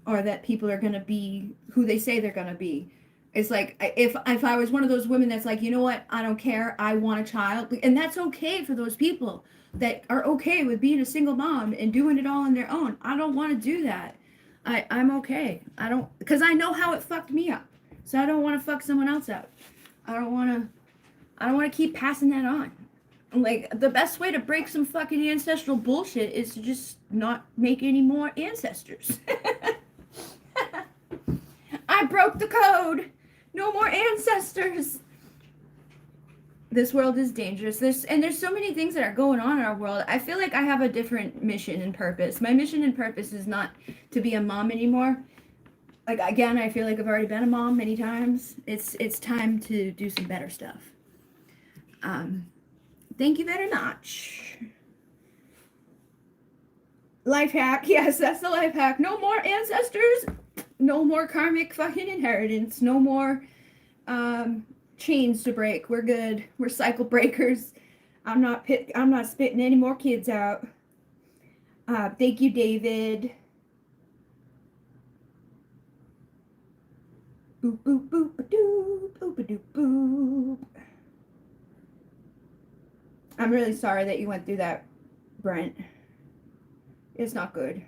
Or that people are going to be who they say they're going to be. It's like, if I was one of those women that's like, you know what, I don't care, I want a child. And that's okay for those people that are okay with being a single mom and doing it all on their own. I don't want to do that. I'm okay. Because I know how it fucked me up. So I don't want to fuck someone else up. I don't want to keep passing that on. Like, the best way to break some fucking ancestral bullshit is to just not make any more ancestors. I broke the code. No more ancestors. This world is dangerous. There's so many things that are going on in our world. I feel like I have a different mission and purpose. My mission and purpose is not to be a mom anymore. Like, again, I feel like I've already been a mom many times. It's time to do some better stuff. Thank you very much. Life hack. Yes, that's the life hack. No more ancestors. No more karmic fucking inheritance. No more chains to break. We're good. We're cycle breakers. I'm not spitting any more kids out. Thank you, David. Boop boop boop doop boop doop boop. I'm really sorry that you went through that, Brent. It's not good.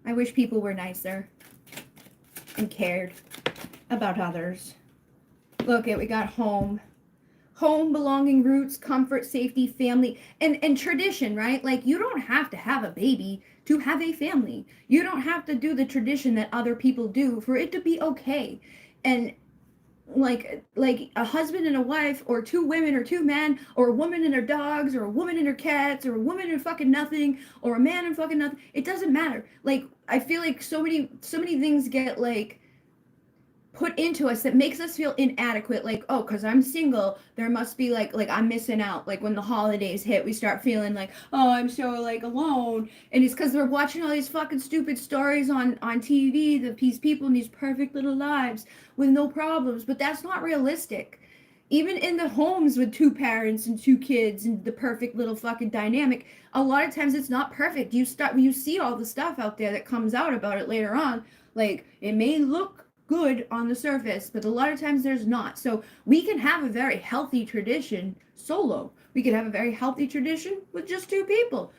I wish people were nicer and cared about others. Look, we got home. Home, belonging, roots, comfort, safety, family, and tradition, right? Like, you don't have to have a baby to have a family. You don't have to do the tradition that other people do for it to be okay. And like a husband and a wife, or two women or two men, or a woman and her dogs, or a woman and her cats, or a woman and fucking nothing, or a man and fucking nothing. It doesn't matter. Like, I feel like so many things get like put into us that makes us feel inadequate. Like, oh, because I'm single, there must be like I'm missing out. Like, when the holidays hit, we start feeling like, oh, I'm so like alone. And it's because we're watching all these fucking stupid stories on TV, these people in these perfect little lives with no problems. But that's not realistic. even in the homes with 2 parents and 2 kids and the perfect little fucking dynamic, a lot of times it's not perfect. You see all the stuff out there that comes out about it later on. Like, it may look good on the surface, but a lot of times there's not. So we can have a very healthy tradition solo. We can have a very healthy tradition with just 2 people.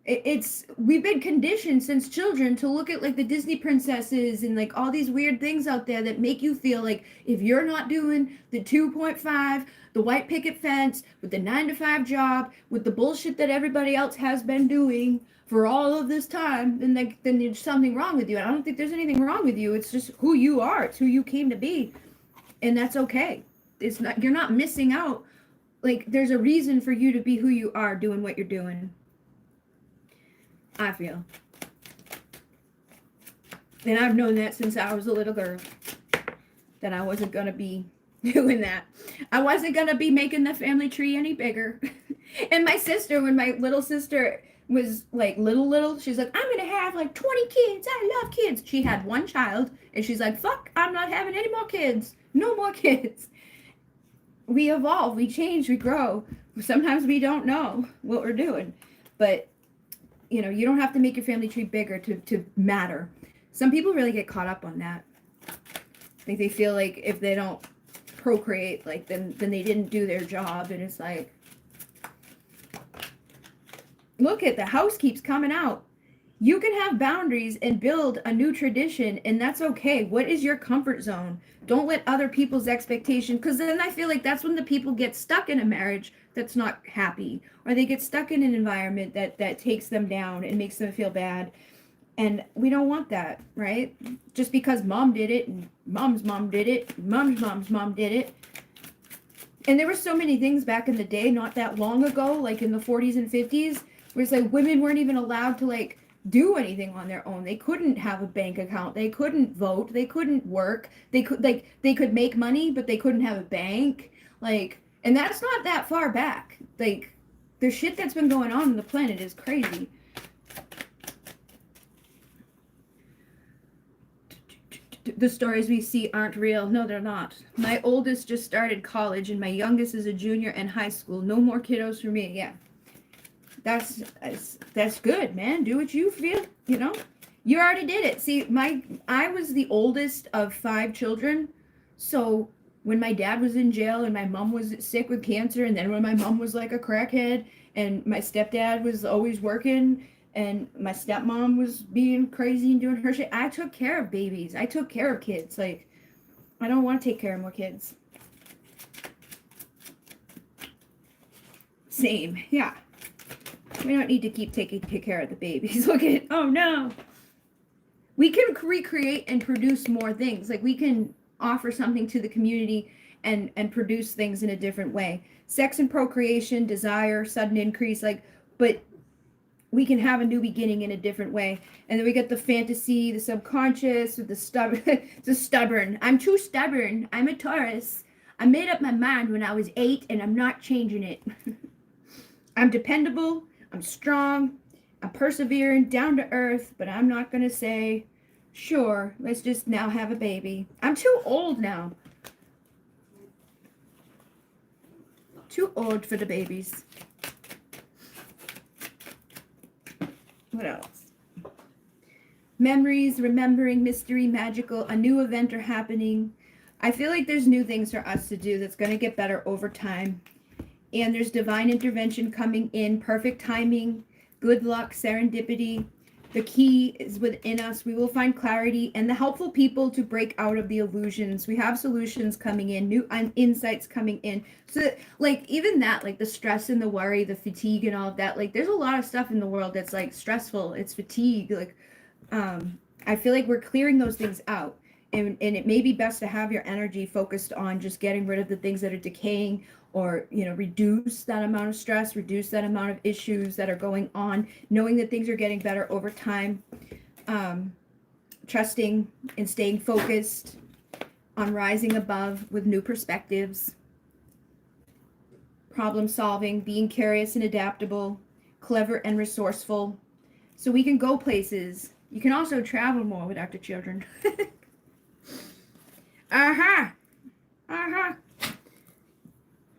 It's we've been conditioned since children to look at like the Disney princesses and like all these weird things out there that make you feel like if you're not doing the 2.5, the white picket fence, with the 9 to 5 job, with the bullshit that everybody else has been doing for all of this time, then there's something wrong with you. And I don't think there's anything wrong with you. It's just who you are. It's who you came to be, and that's okay. It's not, you're not missing out. Like, there's a reason for you to be who you are, doing what you're doing. I feel. And I've known that since I was a little girl, that I wasn't going to be doing that. I wasn't going to be making the family tree any bigger. And my sister, when my little sister was like little, she's like, I'm going to have like 20 kids. I love kids. She had 1 child, and she's like, fuck, I'm not having any more kids. No more kids. We evolve, we change, we grow. Sometimes we don't know what we're doing. But you know, you don't have to make your family tree bigger to matter. Some people really get caught up on that. I think they feel like if they don't procreate, like then they didn't do their job. And it's like, look at the house keeps coming out. You can have boundaries and build a new tradition, and that's okay. What is your comfort zone? Don't let other people's expectations, because then I feel like that's when the people get stuck in a marriage that's not happy, or they get stuck in an environment that takes them down and makes them feel bad. And we don't want that, right? Just because mom did it, and mom's mom did it, and mom's mom did it. And there were so many things back in the day, not that long ago, like in the 40s and 50s, where it's like women weren't even allowed to like do anything on their own. They couldn't have a bank account. They couldn't vote. They couldn't work. They could make money, but they couldn't have a bank. Like, and that's not that far back. Like, the shit that's been going on the planet is crazy. The stories we see aren't real. No, they're not. My oldest just started college, and my youngest is a junior in high school. No more kiddos for me. Yeah. That's good, man. Do what you feel, you know. You already did it. See, I was the oldest of 5 children. So when my dad was in jail and my mom was sick with cancer, and then when my mom was like a crackhead, and my stepdad was always working, and my stepmom was being crazy and doing her shit, I took care of babies. I took care of kids. Like, I don't want to take care of more kids. Same. Yeah. We don't need to keep taking care of the babies. Look at it. Oh, no. We can recreate and produce more things. Like, we can offer something to the community and produce things in a different way. Sex and procreation, desire, sudden increase, like, but we can have a new beginning in a different way. And then we get the fantasy, the subconscious, the stubborn. I'm too stubborn. I'm a Taurus. I made up my mind when I was 8, and I'm not changing it. I'm dependable. I'm strong. I'm persevering, down to earth, but I'm not going to say, sure, let's just now have a baby. I'm too old now. Too old for the babies. What else? Memories, remembering, mystery, magical, a new event are happening. I feel like there's new things for us to do that's going to get better over time. And there's divine intervention coming in, perfect timing, good luck, serendipity. The key is within us. We will find clarity and the helpful people to break out of the illusions. We have solutions coming in, new insights coming in. So that, like, even that, like the stress and the worry, the fatigue and all of that, like there's a lot of stuff in the world that's like stressful. It's fatigue. Like, I feel like we're clearing those things out. And it may be best to have your energy focused on just getting rid of the things that are decaying, or, you know, reduce that amount of stress, reduce that amount of issues that are going on, knowing that things are getting better over time, trusting and staying focused on rising above with new perspectives, problem solving, being curious and adaptable, clever and resourceful, so we can go places. You can also travel more without the children.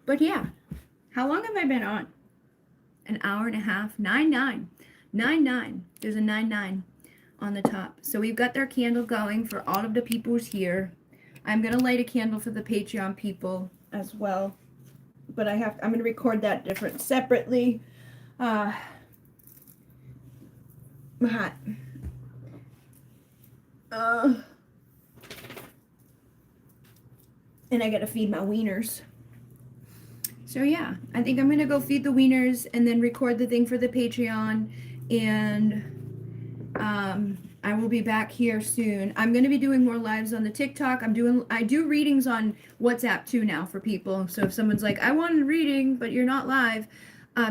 But yeah, how long have I been on? An hour and a half. 9-9. 9-9. There's a 9-9 on the top. So we've got their candle going for all of the peoples here. I'm going to light a candle for the Patreon people as well. But I'm going to record that separately. I'm hot. And I got to feed my wieners. So yeah, I think I'm going to go feed the wieners and then record the thing for the Patreon. And I will be back here soon. I'm going to be doing more lives on the TikTok. I do readings on WhatsApp too now for people. So if someone's like, I want a reading, but you're not live,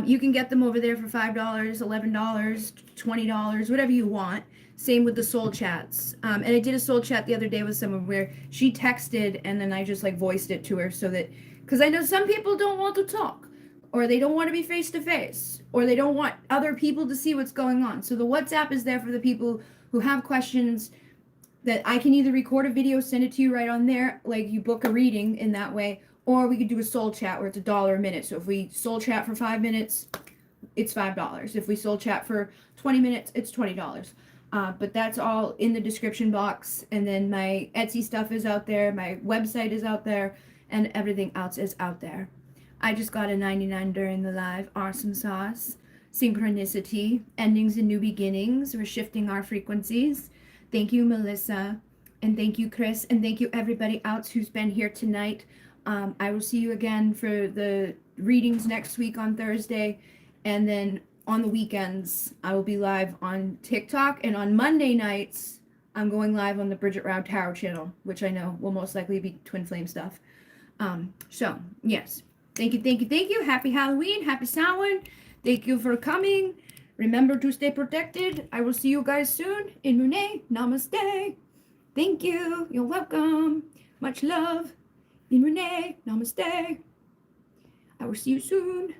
you can get them over there for $5, $11, $20, whatever you want. Same with the soul chats. And I did a soul chat the other day with someone where she texted and then I just like voiced it to her so that, because I know some people don't want to talk, or they don't want to be face to face, or they don't want other people to see what's going on. So the WhatsApp is there for the people who have questions that I can either record a video, send it to you right on there, like you book a reading in that way, or we could do a soul chat where it's $1 a minute. So if we soul chat for 5 minutes, it's $5. If we soul chat for 20 minutes, it's $20. But that's all in the description box. And then my Etsy stuff is out there, my website is out there, and everything else is out there. I just got a 99 during the live. Awesome sauce. Synchronicity. Endings and new beginnings. We're shifting our frequencies. Thank you, Melissa. And thank you, Chris. And thank you, everybody else who's been here tonight. I will see you again for the readings next week on Thursday. And then on the weekends, I will be live on TikTok. And on Monday nights, I'm going live on the Bridget Rao Tarot channel, which I know will most likely be Twin Flame stuff. So, yes. Thank you, thank you, thank you. Happy Halloween. Happy Samhain. Thank you for coming. Remember to stay protected. I will see you guys soon. In Mune. Namaste. Thank you. You're welcome. Much love. In Mune. Namaste. I will see you soon.